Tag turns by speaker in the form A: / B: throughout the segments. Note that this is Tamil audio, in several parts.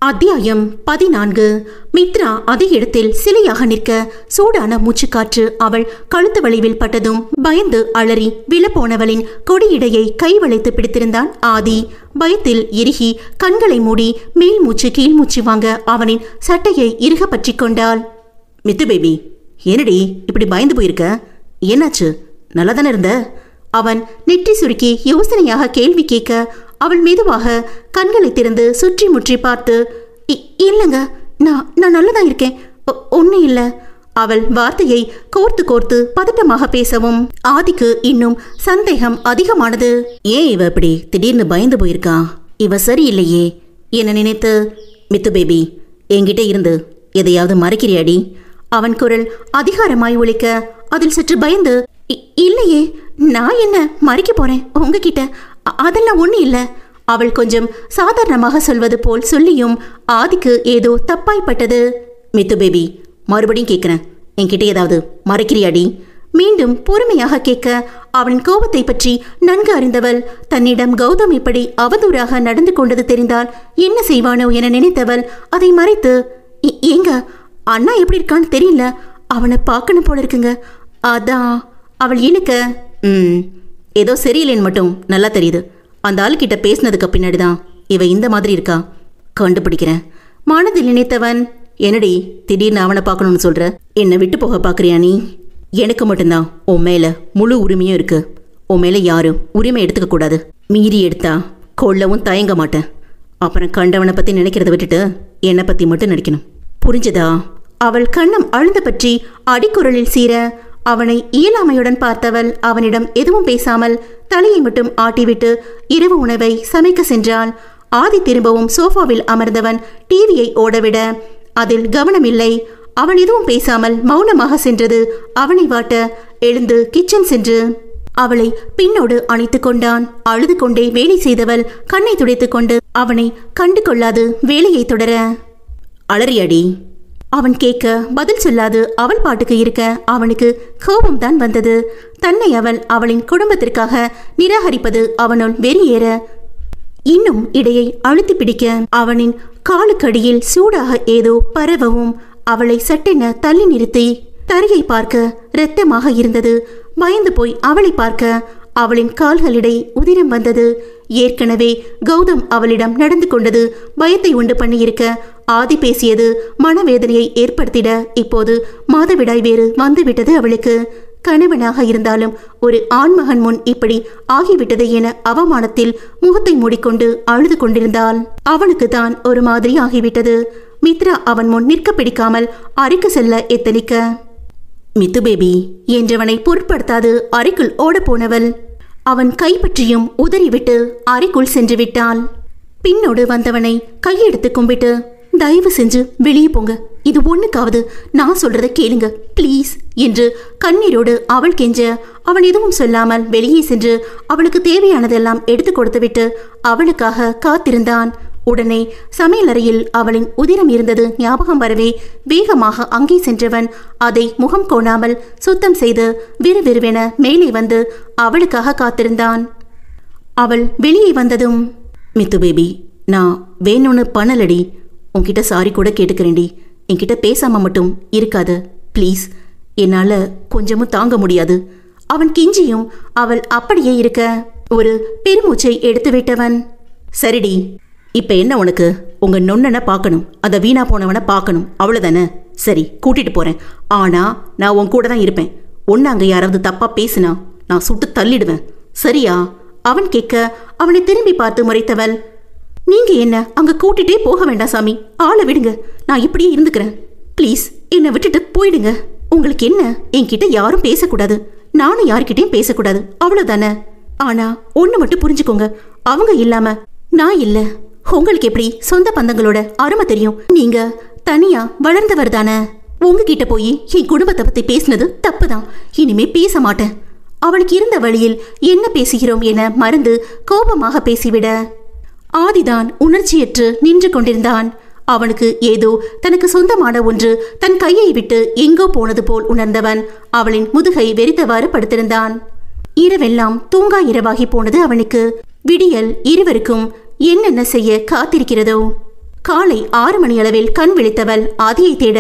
A: அத்தியாயம் 14. மித்ரா அதே இடத்தில் சிலையாக நிற்க சூடான மூச்சுக்காற்று அவள் கழுத்து வளைவில் பட்டதும் பயந்து அலறி விழப்போனவளின் கொடியிடையை கை வளைத்து பிடித்திருந்தான் ஆதி. பயத்தில் இறுகி கண்களை மூடி மேல் மூச்சு கீழ் மூச்சு வாங்க அவனின் சட்டையை இறுக பற்றி கொண்டாள்.
B: மித்து பேபி, என்னடி இப்படி பயந்து போயிருக்க? என்னாச்சு? நல்லா தானே இருந்த?
A: அவன் நெற்றி சுருக்கி யோசனையாக கேள்வி கேட்க அவள் மெதுவாக கண்களை திறந்து சுற்றி முற்றி பார்த்து, இல்லைங்க, நான் நல்லதான் இருக்கேன், ஒன்றும் இல்லை. அவள் வார்த்தையை கோர்த்து கோர்த்து பதட்டமாக பேசவும் ஆதிக்கு இன்னும் சந்தேகம் அதிகமானது.
B: ஏன் இவ இப்படி திடீர்னு பயந்து போயிருக்கா? இவ சரியில்லையே. என்ன நினைத்து? மித்து பேபி, என்கிட்ட இருந்து எதையாவது மறைக்கிறியாடி?
A: அவன் குரல் அதிகாரமாய் ஒலிக்க அதில் சற்று பயந்து, இல்லையே, நான் என்ன மறைக்க போறேன் உங்ககிட்ட? அதெல்லாம் ஒன்றும் இல்லை. அவள் கொஞ்சம் சாதாரணமாக சொல்வது போல் சொல்லியும் ஆதிக்கு ஏதோ தப்பாய்ப்பட்டது.
B: மித்து பேபி, மறுபடியும் கேட்குறேன், என்கிட்ட ஏதாவது மறைக்கிறியாடி?
A: மீண்டும் பொறுமையாக கேட்க அவன் கோபத்தை பற்றி நன்கு அறிந்தவள் தன்னிடம் கௌதம் இப்படி அவதூறாக நடந்து கொண்டது தெரிந்தால் என்ன செய்வானோ என நினைத்தவள் அதை மறைத்து, ஏங்க, அண்ணா எப்படி இருக்கான்னு தெரியல, அவனை பார்க்கணும் போல இருக்குங்க, அதான். அவள் இழுக்க,
B: ஏதோ சரியில்லைன்னு மட்டும் நல்லா தெரியுது. அந்த ஆளுக்கிட்ட பேசினதுக்கு பின்னாடி தான் இவ இந்த மாதிரி இருக்கா. கண்டுபிடிக்கிறேன்.
A: மனதில் நினைத்தவன்,
B: என்னடி திடீர்னு அவனை பார்க்கணும்னு சொல்ற? என்னை விட்டு போக பார்க்குறியா நீ? எனக்கு மட்டும்தான் உன் மேலே முழு உரிமையும் இருக்கு. உன் மேலே யாரும் உரிமை எடுத்துக்க கூடாது. மீறி எடுத்தா கொள்ளவும் தயங்க மாட்டேன். அப்புறம் கண்டவனை பற்றி நினைக்கிறத விட்டுட்டு என்னை பற்றி மட்டும் நினைக்கணும். புரிஞ்சதா?
A: அவள் கண்ணம் அழுந்த பற்றி அடிக்குரலில் சீர அவனை இயலாமையுடன் பார்த்தவள் அவனிடம் எதுவும் பேசாமல் தலையை மட்டும் ஆட்டிவிட்டு இரவு உணவை சமைக்க சென்றாள். ஆதி திரும்பவும் சோஃபாவில் அமர்ந்தவன் டிவியை ஓடவிட அதில் கவனமில்லை. அவன் எதுவும் பேசாமல் மௌனமாக சென்றது அவனை வாட்ட எழுந்து கிச்சன் சென்று அவளை பின்னோடு அணைத்து கொண்டான். அழுது கொண்டே வேலை செய்தவள் கண்ணை துடைத்து கொண்டு அவனை கண்டு கொள்ளாது வேலையை தொடர,
B: அலறியாடி?
A: அவன் கேட்க பதில் சொல்லாது அவள் பாட்டுக்கு இருக்க அவனுக்கு கோபம்தான் வந்தது. தன்னை அவள் அவளின் குடும்பத்திற்காக நிராகரிப்பது அவனுள் வெறியேற இன்னும் இடையை அழுத்தி பிடிக்க அவனின் காலுக்கடியில் சூடாக ஏதோ பரவவும் அவளை சட்டென தள்ளி நிறுத்தி தரையை பார்க்க இரத்தமாக இருந்தது. பயந்து போய் அவளை பார்க்க அவளின் கால்களிடை உதிரம் வந்தது. ஏற்கனவே கௌதம் அவளிடம் நடந்து கொண்டது பயத்தை உண்டு பண்ணியிருக்க ஆதி பேசியது மனவேதனையை ஏற்படுத்திட இப்போது மாதவிடாய் வேறு வந்துவிட்டது அவளுக்கு. கணவனாக இருந்தாலும் ஒரு ஆண்மகன் முன் இப்படி ஆகிவிட்டது என அவமானத்தில் முகத்தை மூடிக்கொண்டு அழுது கொண்டிருந்தாள். அவனுக்கு தான் ஒரு மாதிரி ஆகிவிட்டது. மித்ரா அவன் முன் நிற்க பிடிக்காமல் அறைக்கு செல்ல எத்தனிக்க,
B: மித்து பேபி
A: என்றவனை பொருட்படுத்தாது அறைக்குள் ஓடப்போனவள் அவன் கைப்பற்றியும் உதறிவிட்டு அறைக்குள் சென்று விட்டாள். பின்னோடு வந்தவனை கையெடுத்து கும்பிட்டு, தயவு செஞ்சு வெளியே போங்க, இது ஒண்ணுக்காவது நான் சொல்றத கேளுங்க ப்ளீஸ் என்று கண்ணீரோடு அவள் கெஞ்ச அவன் எதுவும் சொல்லாமல் வெளியே சென்று அவளுக்கு தேவையானதெல்லாம் எடுத்து கொடுத்துவிட்டு அவளுக்காக காத்திருந்தான். உடனே சமையலறையில் அவளின் உதிரம் இருந்தது ஞாபகம் வரவே வேகமாக அங்கே சென்றவன் அதை முகம் கோணாமல் சுத்தம் செய்து விறுவிறுவென மேலே வந்து அவளுக்காக காத்திருந்தான். அவள் வெளியே வந்ததும்,
B: மித்து பேபி, நான் வேணும்னு பண்ணலடி, உன்கிட்ட சாரி கூட கேட்டுக்கிறேன்டி. என்கிட்ட பேசாம மட்டும் இருக்காத ப்ளீஸ், என்னால் கொஞ்சமும் தாங்க முடியாது.
A: அவன் கிஞ்சியும் அவள் அப்படியே இருக்க ஒரு பெருமூச்சை எடுத்து விட்டவன்,
B: சரிடி, இப்போ என்ன உனக்கு? உங்கள் நொண்ணனை பார்க்கணும், அதை வீணா போனவனை பார்க்கணும், அவ்வளோதானே? சரி, கூட்டிகிட்டு போகிறேன். ஆனால் நான் உன் கூட தான் இருப்பேன். ஒன்று அங்கே யாராவது தப்பாக பேசினா நான் சுட்டு தள்ளிடுவேன், சரியா?
A: அவன் கேட்க அவனை திரும்பி பார்த்து முறைத்தவள், நீங்க என்ன அங்க கூட்டிட்டே போக வேண்டாம் சாமி, ஆளை விடுங்க, நான் இப்படியே இருந்துக்கிறேன். ப்ளீஸ் என்னை விட்டுட்டு போயிடுங்க. உங்களுக்கு என்ன, என்கிட்ட யாரும் பேசக்கூடாது, நானும் யாருக்கிட்டையும் பேசக்கூடாது, அவ்வளோதானே? ஆனா ஒன்று மட்டும் புரிஞ்சுக்கோங்க, அவங்க இல்லாம நான் இல்லை. உங்களுக்கு எப்படி சொந்த பந்தங்களோட அருமை தெரியும்? நீங்க தனியா வளர்ந்தவர் தானே. உங்ககிட்ட போய் என் குடும்பத்தை பத்தி பேசினது தப்புதான், இனிமே பேச மாட்டேன். அவளுக்கு இருந்த வழியில் என்ன பேசுகிறோம் என மறந்து கோபமாக பேசிவிட ஆதிதான் உணர்ச்சியற்று நின்று கொண்டிருந்தான். அவனுக்கு ஏதோ தனக்கு சொந்தமான ஒன்று தன் கையை விட்டு எங்கோ போனது போல் உணர்ந்தவன் அவளின் முதுகை வெறித்தவாறு படுத்திருந்தான். இரவெல்லாம் தூங்கா இரவாகி போனது அவனுக்கு. விடியல் இருவருக்கும் என்னென்ன செய்ய காத்திருக்கிறதோ. காலை 6 மணியளவில் கண் விழித்தவள் ஆதியை தேட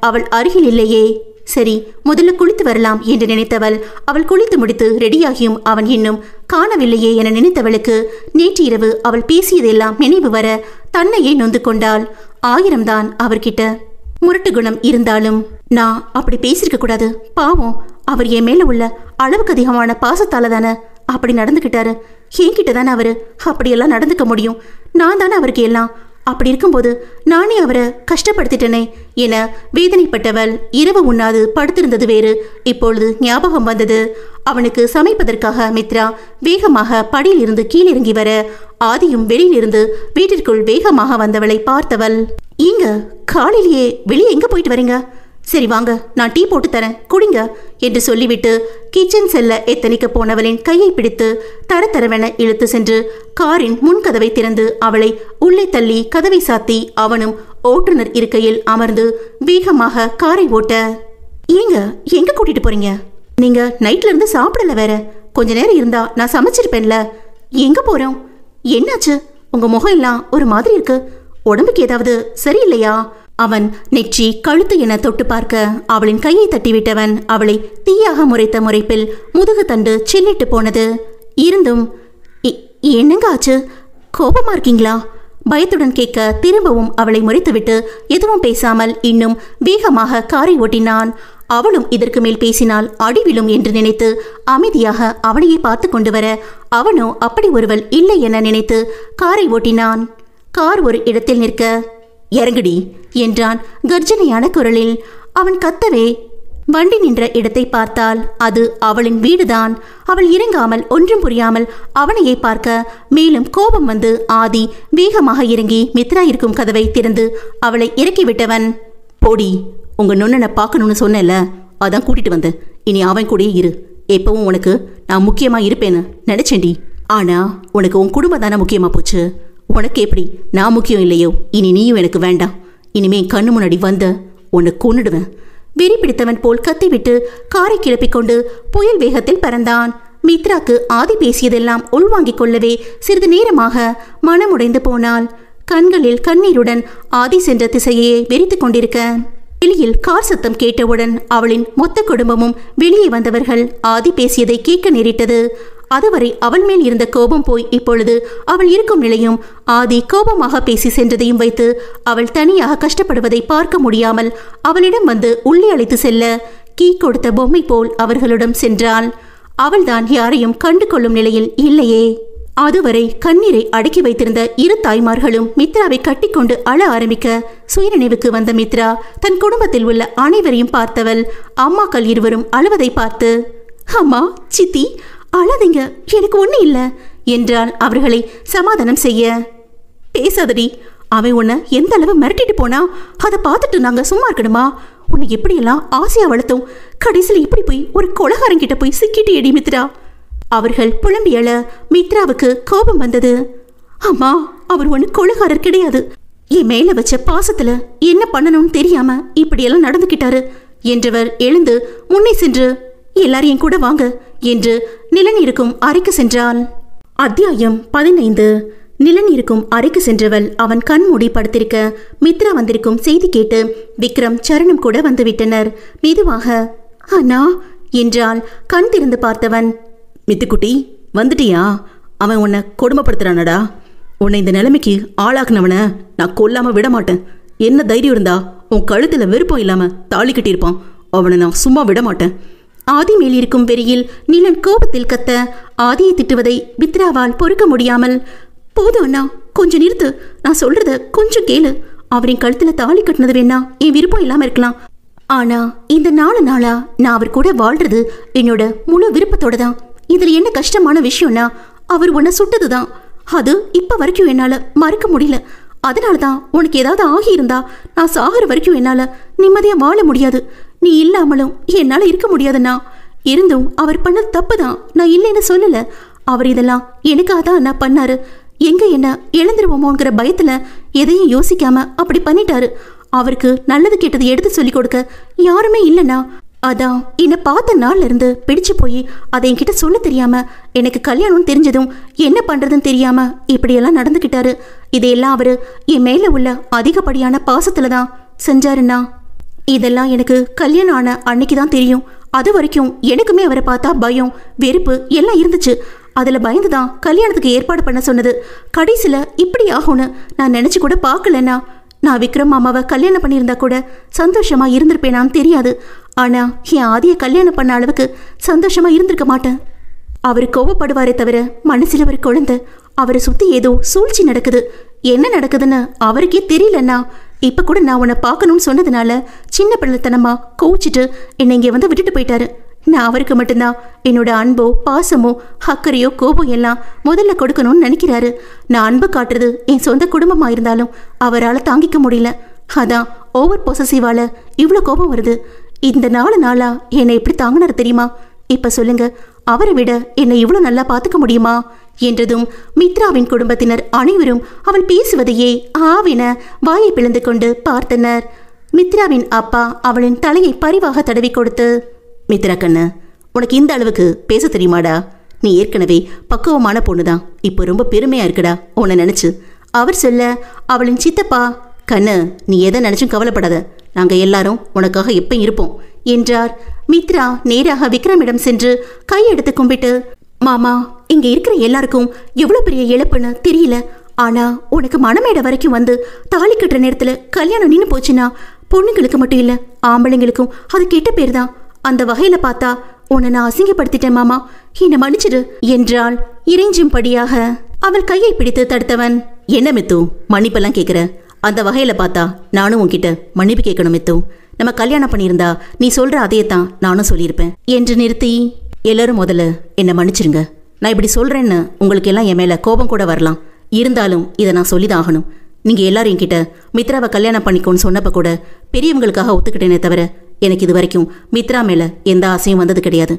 A: அவள் அருகில் இல்லையே. சரி, முதல்ல குளித்து வரலாம் என்று நினைத்தவள் அவள் குளித்து முடித்து ரெடியாகியும் அவன் இன்னும் காணவில்லையே என நினைத்தவளுக்கு நேற்று இரவு அவள் பேசியதெல்லாம் நினைவு வர தன்னையே நொந்து கொண்டாள். 1000 தான் அவர்கிட்ட முரட்டு குணம் இருந்தாலும் நான் அப்படி பேசியிருக்க கூடாது. பாவம், அவர் என் மேல உள்ள அளவுக்கு அதிகமான பாசத்தால தானே அப்படி நடந்துக்கிட்டாரு. என்கிட்ட தானே அவரு அப்படியெல்லாம் நடந்துக்க முடியும். நான் தானே அவருக்கு எல்லாம். அப்படி இருக்கும்போது நானே அவரை கஷ்டப்படுத்திட்டேனே என வேதனைப்பட்டவள் இரவு உண்ணாது படுத்திருந்தது வேறு. இப்பொழுது ஞாபகம் வந்தது. அவனுக்கு சமைப்பதற்காக மித்ரா வேகமாக படியில் இருந்து கீழிறங்கி வர ஆதியும் வெளியிலிருந்து வீட்டிற்குள் வேகமாக வந்தவளை பார்த்தவள், "இங்க காலையிலேயே வெளியே எங்க போயிட்டு வரீங்க? சரி வாங்க, நான் டீ போட்டு தரேன், குடிங்க" என்று சொல்லிவிட்டு கிச்சன் செல்ல எத்தனிக்க போனவளின் கையை பிடித்து தரதரவென இழுத்து சென்று காரின் முன்கதவை திறந்து அவளை உள்ளே தள்ளி கதவை சாத்தி அவனும் ஓட்டுநர் இருக்கையில் அமர்ந்து வேகமாக காரை ஓட்ட, "ஏங்க எங்க கூட்டிட்டு போறீங்க? நீங்க நைட்ல இருந்து சாப்பிடல வேற. கொஞ்ச நேரம் இருந்தா நான் சமைச்சிருப்பேன்ல. எங்க போறோம்? என்னாச்சு? உங்க முகம் எல்லாம் ஒரு மாதிரி இருக்கு. உடம்புக்கு ஏதாவது சரியில்லையா?" அவன் நெற்றி கழுத்து என தொட்டு பார்க்க அவளின் கையை தட்டிவிட்டவன் அவளை தீயாக முறைத்த முறைப்பில் முதுகு தண்டு சில்லிட்டு போனது. இருந்தும், "என்னங்க ஆச்சு? கோபமா இருக்கீங்களா?" பயத்துடன் கேட்க திரும்பவும் அவளை முறைத்துவிட்டு எதுவும் பேசாமல் இன்னும் வேகமாக காரை ஓட்டினான். அவளும் இதற்கு மேல் பேசினால் அடிவிலும் என்று நினைத்து அமைதியாக அவனையே பார்த்து கொண்டு வர அவனோ அப்படி ஒருவள் இல்லை என நினைத்து காரை ஓட்டினான். கார் ஒரு இடத்தில் நிற்க, "இறங்குடி" என்றான் கர்ஜனையான குரலில். அவன் கத்தவே வண்டி நின்ற இடத்தை பார்த்தால் அது அவளின் வீடுதான். அவள் இறங்காமல் ஒன்றும் புரியாமல் அவனையே பார்க்க மேலும் கோபம் வந்து ஆதி வேகமாக இறங்கி மித்ரா இருக்கும் கதவை திறந்து அவளை இறக்கிவிட்டவன், "போடி, உங்க நொண்ணனை பார்க்கணும்னு சொன்னல, அதான் கூட்டிட்டு வந்தேன். இனி அவன் கூடயே இரு. எப்பவும் உனக்கு நான் முக்கியமா இருப்பேன்னு நினைச்சேன்டி. ஆனா உனக்கு உன் குடும்பம் தானே முக்கியமா போச்சு. உனக்கு எப்படி நான் முக்கியம் இல்லையோ? இனி நீயும் எனக்கு வேண்டாம். இனிமே கண்ணு முன்னாடி வந்த உன்னை கொன்னுடுவேன்." வெறி பிடித்தவன் போல் கத்திவிட்டு காரை கிளப்பிக்கொண்டு புயல் வேகத்தில் பறந்தான். மித்ராக்கு ஆதி பேசியதெல்லாம் உள்வாங்கிக் கொள்ளவே சிறிது நேரமாக மனமுடைந்து போனாள். கண்களில் கண்ணீருடன் ஆதி சென்ற திசையே வெறித்து கொண்டிருக்க வெளியில் கார் சத்தம் கேட்டவுடன் அவளின் மொத்த குடும்பமும் வெளியே வந்தவர்கள் ஆதி பேசியதை கேட்க நேரிட்டது. அதுவரை அவள் மேல் இருந்த கோபம் போய் இப்பொழுது அவள் இருக்கும் நிலையும் ஆதி கோபமாக பேசி சென்றதையும் வைத்து அவள் தனியாக கஷ்டப்படுவதை பார்க்க முடியாமல் அவளிடம் வந்து உள்ளே அழைத்து செல்ல கீ கொடுத்த பொம்மை போல் அவர்களிடம் சென்றாள். அவள்தான் யாரையும் கண்டு கொள்ளும் நிலையில் இல்லையே. அதுவரை கண்ணீரை அடக்கி வைத்திருந்த இரு தாய்மார்களும் மித்ராவை கட்டிக்கொண்டு அழ ஆரம்பிக்க சுயநினைவுக்கு வந்த மித்ரா தன் குடும்பத்தில் உள்ள அனைவரையும் பார்த்தவள் அம்மாக்கள் இருவரும் அழுவதை பார்த்து, "அம்மா, சித்தி, அழாதீங்க, எனக்கு ஒண்ணு இல்ல" என்றால் அவர்களை சமாதானம் செய்ய. "பேசாதடி, அவன் உன்னை எந்த அளவு மிரட்டிட்டு போனா அதை பார்த்துட்டு நாங்க சும்மா இருக்கணுமா? உன்னை எப்படியெல்லாம் ஆசையா வளர்த்தோம், கடைசியில் இப்படி போய் ஒரு கொலகாரங்கிட்ட போய் சிக்கிட்டு எடி மித்ரா." அவர்கள் புலம்பியல மித்ராவுக்கு கோபம் வந்தது. "அம்மா, அவர் ஒன்று கொலகாரர் கிடையாது. என் மேல வச்ச பாசத்துல என்ன பண்ணணும்னு தெரியாம இப்படியெல்லாம் நடந்துக்கிட்டாரு" என்றவர் எழுந்து முன்னே சென்று, "எல்லாரும் என் கூட வாங்க" என்று நிலன் இருக்கும் அறைக்கு சென்றாள். அத்தியாயம் 15. நிலன் இருக்கும் அறைக்கு சென்றவள் அவன் கண் மூடி படுத்திருக்க மித்ரா வந்திருக்கும் செய்தி கேட்டு விக்ரம், சரணம் கூட வந்துவிட்டனர். மெதுவாக, "அண்ணா" என்றால் கண் திறந்து பார்த்தவன்,
B: "மித்துக்குட்டி, வந்துட்டியா? அவன் உன்னை கொடுமைப்படுத்துறானடா. உன்னை இந்த நிலைமைக்கு ஆளாக்குனவனை நான் கொல்லாம விட மாட்டேன். என்ன தைரியம் இருந்தா உன் கழுத்துல விருப்பம் இல்லாம தாலி கட்டியிருப்பான். அவனை நான் சும்மா விட மாட்டேன்."
A: ஆதி மேல் இருக்கும் வெறியில் நிலன் கோபத்தில் கத்த ஆதியை திட்டுவதை மித்ராவால் பொறுக்க முடியாமல், "போதும் அண்ணா, கொஞ்சம் நிறுத்து. நான் சொல்றத கொஞ்சம் கேளு. அவரின் கழுத்துல தாலி கட்டினது வேணா என் விருப்பம் இல்லாம இருக்கலாம். ஆனா இந்த 4 நாளா நான் அவர் கூட வாழ்றது என்னோட முழு விருப்பத்தோட தான். இதுல என்ன கஷ்டமான விஷயம்னா அவர் உன்னை சுட்டதுதான். அது இப்ப வரைக்கும் என்னால மறக்க முடியல. அதனாலதான் உனக்கு ஏதாவது ஆகியிருந்தா நான் சாகிற வரைக்கும் என்னால நிம்மதியா வாழ முடியாது. நீ இல்லாமலும் என்னால இருக்க முடியாதுண்ணா. இருந்தும் அவர் பண்ணது தப்புதான், நான் இல்லைன்னு சொல்லல. அவர் இதெல்லாம் எனக்காக தான் நான் பண்ணாரு. எங்க என்ன இழந்துருவோமோங்கிற பயத்துல எதையும் யோசிக்காம அப்படி பண்ணிட்டாரு. அவருக்கு நல்லது கெட்டது எடுத்து சொல்லி கொடுக்க யாருமே இல்லைண்ணா. அதான் என்னை பார்த்த நாள்ல இருந்து பிடிச்சு போய் அதை என்கிட்ட சொல்ல தெரியாம எனக்கு கல்யாணம் தெரிஞ்சதும் என்ன பண்றதுன்னு தெரியாம இப்படியெல்லாம் நடந்துக்கிட்டாரு. இதையெல்லாம் அவரு என் மேல உள்ள அதிகப்படியான பாசத்துல தான் செஞ்சாருண்ணா. இதெல்லாம் எனக்கு கல்யாணம் ஆன அன்னைக்கு தான் தெரியும். அது வரைக்கும் எனக்குமே அவரை பார்த்தா பயம், வெறுப்பு எல்லாம் இருந்துச்சு. அதுல பயந்துதான் கல்யாணத்துக்கு ஏற்பாடு பண்ண சொன்னது. கடைசியில இப்படி ஆகும்னு நான் நினைச்சு கூட பார்க்கலண்ணா. நான் விக்ரம் மாமாவை கல்யாணம் பண்ணியிருந்தா கூட சந்தோஷமா இருந்திருப்பேனான்னு தெரியாது. ஆனா என் ஆதியை கல்யாணம் பண்ண அளவுக்கு சந்தோஷமா இருந்திருக்க மாட்டேன். அவர் கோவப்படுவாரே தவிர மனசுல ஒரு குழந்தை. அவரை சுத்தி ஏதோ சூழ்ச்சி நடக்குது. என்ன நடக்குதுன்னு அவருக்கே தெரியலண்ணா. இப்ப கூட நான் உன்னை பார்க்கணும்னு சொன்னதுனால சின்ன பிள்ளைத்தனமா கோச்சிட்டு என்னை இங்கே வந்து விட்டுட்டு போயிட்டாரு. நான் அவருக்கு மட்டும்தான் என்னோட அன்போ பாசமோ அக்கறையோ கோபம் எல்லாம் முதல்ல கொடுக்கணும்னு நினைக்கிறாரு. நான் அன்பு காட்டுறது என் சொந்த குடும்பமா இருந்தாலும் அவரால் தாங்கிக்க முடியல. அதான் ஓவர் பொசசிவால இவ்வளோ கோபம் வருது. இந்த 4 நாளா என்னை எப்படி தாங்கினாரு தெரியுமா? இப்ப சொல்லுங்க, அவரை விட என்னை இவ்வளோ நல்லா பார்த்துக்க முடியுமா என்றதும் மித்ராவின் குடும்பத்தினர் அனைவரும் அவள் பேசுவதையே ஆவின வாயை பிளந்து கொண்டு பார்த்தனர். மித்ராவின் அப்பா அவளின் தலையை பரிவாக தடவி கொடுத்து, மித்ரா கண்ணு, உனக்கு இந்த அளவுக்கு பேச தெரியுமாடா? நீ ஏற்கனவே பக்குவமான பொண்ணுதான். இப்போ ரொம்ப பெருமையா இருக்குடா உன்னை நினைச்சு அவர் சொல்ல, அவளின் சித்தப்பா, கண்ணு நீ எதை நினைச்சும் கவலைப்படாத, நாங்க எல்லாரும் உனக்காக எப்ப இருப்போம் என்றார். மித்ரா நேராக விக்ரமிடம் சென்று கையெடுத்து கும்பிட்டு, மாமா, இங்க இருக்கிற எல்லாருக்கும் எவ்வளவு பெரிய இழப்புன்னு தெரியல. ஆனா உனக்கு மனமேடை வரைக்கும் வந்து தாலி கட்டுற நேரத்துல கல்யாணம் நின்று போச்சுன்னா பொண்ணுங்களுக்கு மட்டும் இல்ல ஆம்பளைங்களுக்கும் அது கெட்ட பேர் தான். அந்த வகையில பார்த்தா உன்னை நான் அசிங்கப்படுத்திட்டேன் மாமா, என்னை மன்னிச்சிடு என்றாள். இறைஞ்சும்படியாக அவள் கையை பிடித்து தடுத்தவன், என்ன மித்து மன்னிப்பெல்லாம் கேட்குற? அந்த வகையில பார்த்தா நானும் உன்கிட்ட மன்னிப்பு கேட்கணும் மித்து. நம்ம கல்யாணம் பண்ணியிருந்தா நீ சொல்ற அதையே தான் நானும் சொல்லியிருப்பேன் என்று நிறுத்தி, எல்லாரும் முதல்ல என்னை மன்னிச்சிருங்க. நான் இப்படி சொல்றேன்னு உங்களுக்கு எல்லாம் என் மேல கோபம் கூட வரலாம். இருந்தாலும் இதை நான் சொல்லிதான் ஆகணும். நீங்க எல்லாரும் என்கிட்ட மித்ராவை கல்யாணம் பண்ணிக்கோன்னு சொன்னப்ப கூட பெரியவங்களுக்காக ஒத்துக்கிட்டேனே தவிர எனக்கு இது வரைக்கும் மித்ரா மேல எந்த ஆசையும் வந்தது கிடையாது.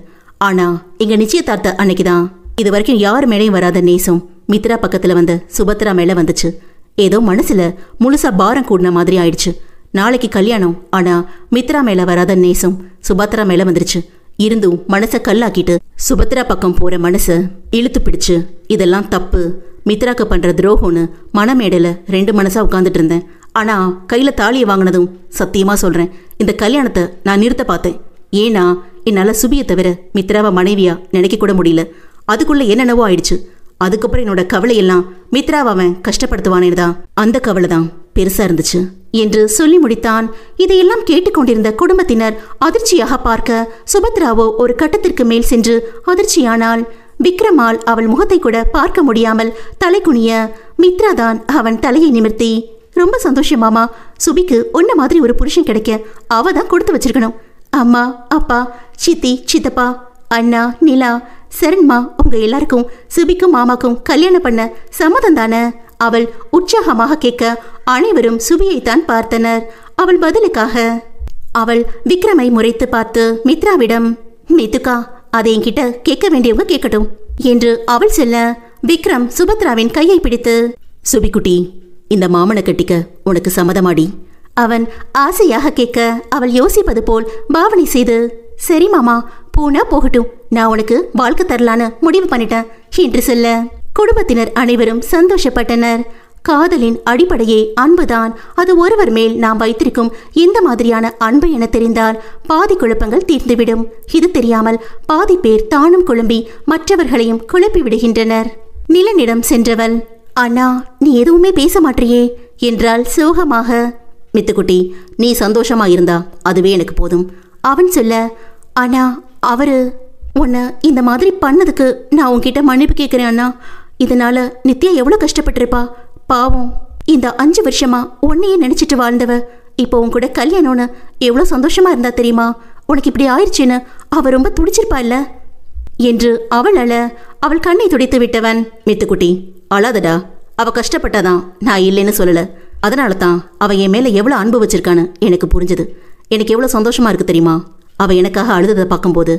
A: ஆனா எங்க நிச்சயதார்த்த அன்னைக்குதான் இது வரைக்கும் யார் மேலேயும் வராத நேசம் மித்ரா பக்கத்துல வந்த சுபத்ரா மேல வந்துச்சு. ஏதோ மனசுல முழுசா பாரம் கூடின மாதிரி ஆயிடுச்சு. நாளைக்கு கல்யாணம், ஆனா மித்ரா மேல வராத நேசம் சுபத்ரா மேல வந்துருச்சு. இருந்தும் மனசை கல்லாக்கிட்டு சுபத்ரா பக்கம் போற மனசை இழுத்து பிடிச்சு இதெல்லாம் தப்பு, மித்ராக்கு பண்ற துரோகம்னு மனமேடையில 2 மனசா உட்காந்துட்டு இருந்தேன். ஆனா கையில தாலியை வாங்கினதும் சத்தியமா சொல்றேன், இந்த கல்யாணத்தை நான் நிறுத்த பார்த்தேன். ஏன்னா என்னால சுபியை தவிர மித்ராவை மனைவியா நினைக்க கூட முடியல. அதுக்குள்ள என்னென்னவோ ஆயிடுச்சு. அதுக்கப்புறம் என்னோட கவலையெல்லாம் மித்ராவை அவன் கஷ்டப்படுத்துவானேதான், அந்த கவலை தான் பெருசா இருந்துச்சு என்று சொல்லி முடித்தான். இதையெல்லாம் கேட்டுக்கொண்டிருந்த குடும்பத்தினர் அதிர்ச்சியாக பார்க்க சுபத்ராவோ ஒரு கட்டத்திற்கு மேல் சென்று அதிர்ச்சியானாள். விக்ரமால் அவள் முகத்தை கூட பார்க்க முடியாமல் தலை குனிய, மித்ரா தான் அவன் தலையை நிமிர்த்தி, ரொம்ப சந்தோஷமாமா, சுபிக்கு உன்ன மாதிரி ஒரு புருஷன் கிடைக்க அவ தான் கொடுத்து வச்சிருக்கணும். அம்மா, அப்பா, சித்தி, சித்தப்பா, அண்ணா, நிலா, சரண்மா, உங்க எல்லாருக்கும் சுபிக்கும் மாமாக்கும் கல்யாணம் பண்ண சம்மதம் தானே? அவள் உற்சாகமாக கேட்க அனைவரும் சுபியைத்தான் பார்த்தனர். அவள் பதிலுக்காக அவள் விக்ரமை முறைத்து பார்த்து மித்ராவிடம், மித்துக்கா, அதை என்கிட்ட கேட்க வேண்டியவங்க கேட்கட்டும் என்று அவள் சொல்ல, விக்ரம் சுபத்ராவின் கையை பிடித்து, சுபிக்குட்டி, இந்த மாமனை கட்டிக்க உனக்கு சம்மதமாடி? அவன் ஆசையாக கேட்க அவள் யோசிப்பது போல் பாவனை செய்து, சரி மாமா, போனா போகட்டும், நான் உனக்கு வாழ்க்கை தரலான்னு முடிவு பண்ணிட்டேன் என்று சொல்ல குடும்பத்தினர் அனைவரும் சந்தோஷப்பட்டனர். காதலின் அடிப்படையே அன்புதான். அது ஒருவர் மேல் நாம் வைத்திருக்கும் எந்த மாதிரியான அன்பு என தெரிந்தால் பாதி குழப்பங்கள் தீர்ந்துவிடும். இது தெரியாமல் பாதி பேர் தானும் குழம்பி மற்றவர்களையும் குழப்பி விடுகின்றனர். நிலனிடம் சென்றவள், அண்ணா, நீ எதுவுமே பேச மாட்டியே என்றால் சோகமாக. மித்துக்குட்டி, நீ சந்தோஷமா இருந்தா அதுவே எனக்கு போதும். அவன் சொல்ல, அண்ணா, அவரு உன்னை இந்த மாதிரி பண்ணதுக்கு நான் உன்கிட்ட மன்னிப்பு கேட்கிறேன் அண்ணா. இதனால நித்யா எவ்வளோ கஷ்டப்பட்டிருப்பா. பாவம், இந்த 5 வருஷமா உன்னையே நினைச்சிட்டு வாழ்ந்தவ இப்போ உன் கூட கல்யாணம்னு எவ்வளோ சந்தோஷமா இருந்தா தெரியுமா? உனக்கு இப்படி ஆயிடுச்சுன்னு அவ ரொம்ப துடிச்சிருப்பா இல்ல என்று அவள் அழ அவள் கண்ணை துடைத்து விட்டவன், மித்துக்குட்டி அழாதடா, அவ கஷ்டப்பட்டாதான் நான் இல்லைன்னு சொல்லல. அதனால தான் அவ என் மேல எவ்வளோ அன்பு வச்சிருக்கான்னு எனக்கு புரிஞ்சது. எனக்கு எவ்வளோ சந்தோஷமா இருக்கு தெரியுமா அவ எனக்காக அழுததை பார்க்கும்போது.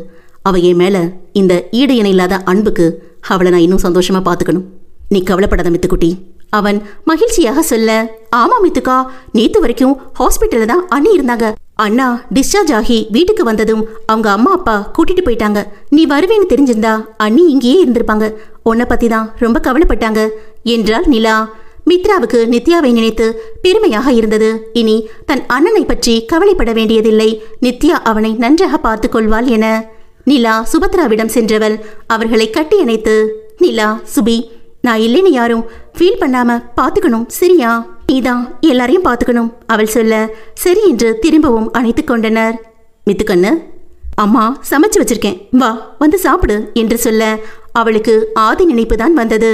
A: அவ என் மேல இந்த ஈடு இணை இல்லாத அன்புக்கு அவளை நான் இன்னும் சந்தோஷமா பார்த்துக்கணும். நீ கவலைப்படாத மித்துக்குட்டி, அவன் மகிழ்ச்சியாக சொல்ல. ஆமா மித்துக்கா, நேத்து வரைக்கும் ஹாஸ்பிட்டல்ல தான் அண்ணி இருந்தாங்க. அண்ணா டிஸ்சார்ஜ் ஆகி வீட்டுக்கு வந்ததும் அவங்க அம்மா அப்பா கூட்டிட்டு போயிட்டாங்க. நீ வருவேன்னு தெரிஞ்சிருந்தா அண்ணி இங்கேயே இருந்திருப்பாங்க. உன்னை பத்தி தான் ரொம்ப கவலைப்பட்டாங்க என்றாள் நிலா. மித்ராவுக்கு நித்யாவை நினைத்து பெருமையாக இருந்தது. இனி தன் அண்ணனை பற்றி கவலைப்பட வேண்டியதில்லை. நித்யா அவனை நன்றாக பார்த்து கொள்வாள் என. நிலா சுபத்ராவிடம் சென்றவள் அவர்களை கட்டி அணைத்து, நிலா, சுபி, நான் இல்லைன்னு யாரும் ஃபீல் பண்ணாம பாத்துக்கணும், சரியா? நீதான் எல்லாரையும் பாத்துக்கணும் அவள் சொல்ல சரி என்று திரும்பவும் அணைத்து கொண்டனர். மித்துக்கண்ணு, அம்மா சமைச்சு வச்சிருக்கேன், வா வந்து சாப்பிடு என்று சொல்ல அவளுக்கு ஆதி நினைப்பு தான் வந்தது.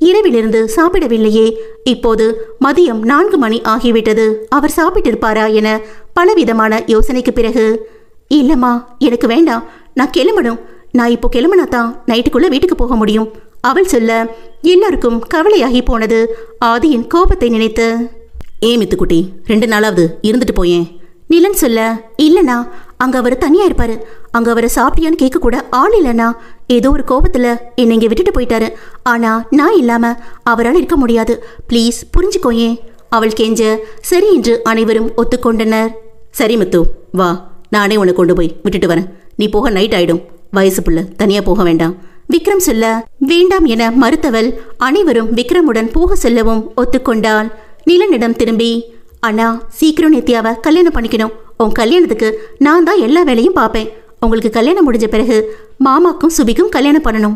A: இரவிலிருந்து சாப்பிடவில்லையே, இப்போது மதியம் 4 மணி ஆகிவிட்டது. அவர் சாப்பிட்டிருப்பாரா என பலவிதமான யோசனைக்கு பிறகு, இல்லம்மா எனக்கு வேண்டாம், நான் கிளம்பணும். நான் இப்போ கிளம்பினாதான் நைட்டுக்குள்ள வீட்டுக்கு போக முடியும் அவள் சொல்ல எல்லாருக்கும் கவலையாகி போனது ஆதியின் கோபத்தை நினைத்து.
B: மித்துக்குட்டி, 2 நாளாவது இருந்துட்டு போயேன்.
A: நிலன் சொல்ல, இல்லண்ணா அங்க அவர் தனியா இருப்பாரு. அங்க அவரை சாப்பிட்டியான்னு கேட்க கூட ஆள் இல்லைண்ணா. ஏதோ ஒரு கோபத்துல என்னை இங்க விட்டுட்டு போயிட்டாரு. ஆனா நான் இல்லாம அவரால் இருக்க முடியாது, ப்ளீஸ் புரிஞ்சுக்கோயே அவள் கெஞ்ச சரி என்று அனைவரும் ஒத்துக்கொண்டனர்.
B: சரி முத்து, வா, நானே உன்னை கொண்டு போய் விட்டுட்டு வரேன். நீ போக நைட் ஆயிடும், வயசு புள்ள தனியா போக வேண்டாம்.
A: விக்ரம் சொல்ல வேண்டாம் என மறுத்தவள் அனைவரும் விக்ரமுடன் போக சொல்லவும் ஒத்துக்கொண்டாள். நிலனிடம் திரும்பி, அண்ணா சீக்கிரம் நித்யாவை கல்யாணம் பண்ணிக்கணும். உன் கல்யாணத்துக்கு நான் தான் எல்லா வேலையும் பார்ப்பேன். உங்களுக்கு கல்யாணம் முடிஞ்ச பிறகு மாமாக்கும் சுபிக்கும் கல்யாணம் பண்ணணும்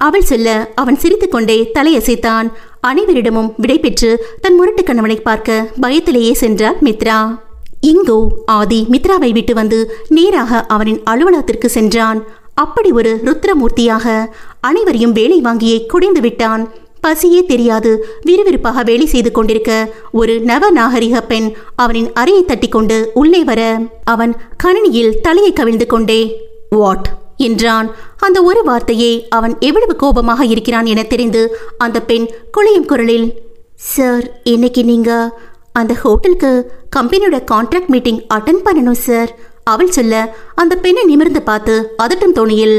A: அவள் சொல்ல அவன் சிரித்துக்கொண்டே தலையசைத்தான். அனைவரிடமும் விடை பெற்று தன் முரட்டு கணவனை பார்க்க பயத்திலேயே சென்றார் மித்ரா. இங்கோ ஆதி மித்ராவை விட்டு வந்து நேராக அவனின் அலுவலகத்திற்கு சென்றான். அப்படி ஒரு ருத்ரமூர்த்தியாக அனைவரையும் வேலை வாங்கியே குடைந்து விட்டான். பசியே தெரியாது விறுவிறுப்பாக வேலை செய்து கொண்டிருக்க ஒரு நவநாகரிக பெண் அவனின் அறையை தட்டி கொண்டு உள்ளே வர அவன் கணினியில் தலையை கவிழ்ந்து கொண்டே வாட் என்றான். அந்த ஒரு வார்த்தையே அவன் எவ்வளவு கோபமாக இருக்கிறான் என தெரிந்து அந்த பெண் குழையும் குரலில், சார் இன்னைக்கு நீங்க அந்த ஹோட்டலுக்கு கம்பெனியோட கான்ட்ராக்ட் மீட்டிங் அட்டென்ட் பண்ணணும் சார் அவள் சொல்ல அந்த பெண்ணை நிமிர்ந்து பார்த்து அதட்டும் தோணியில்,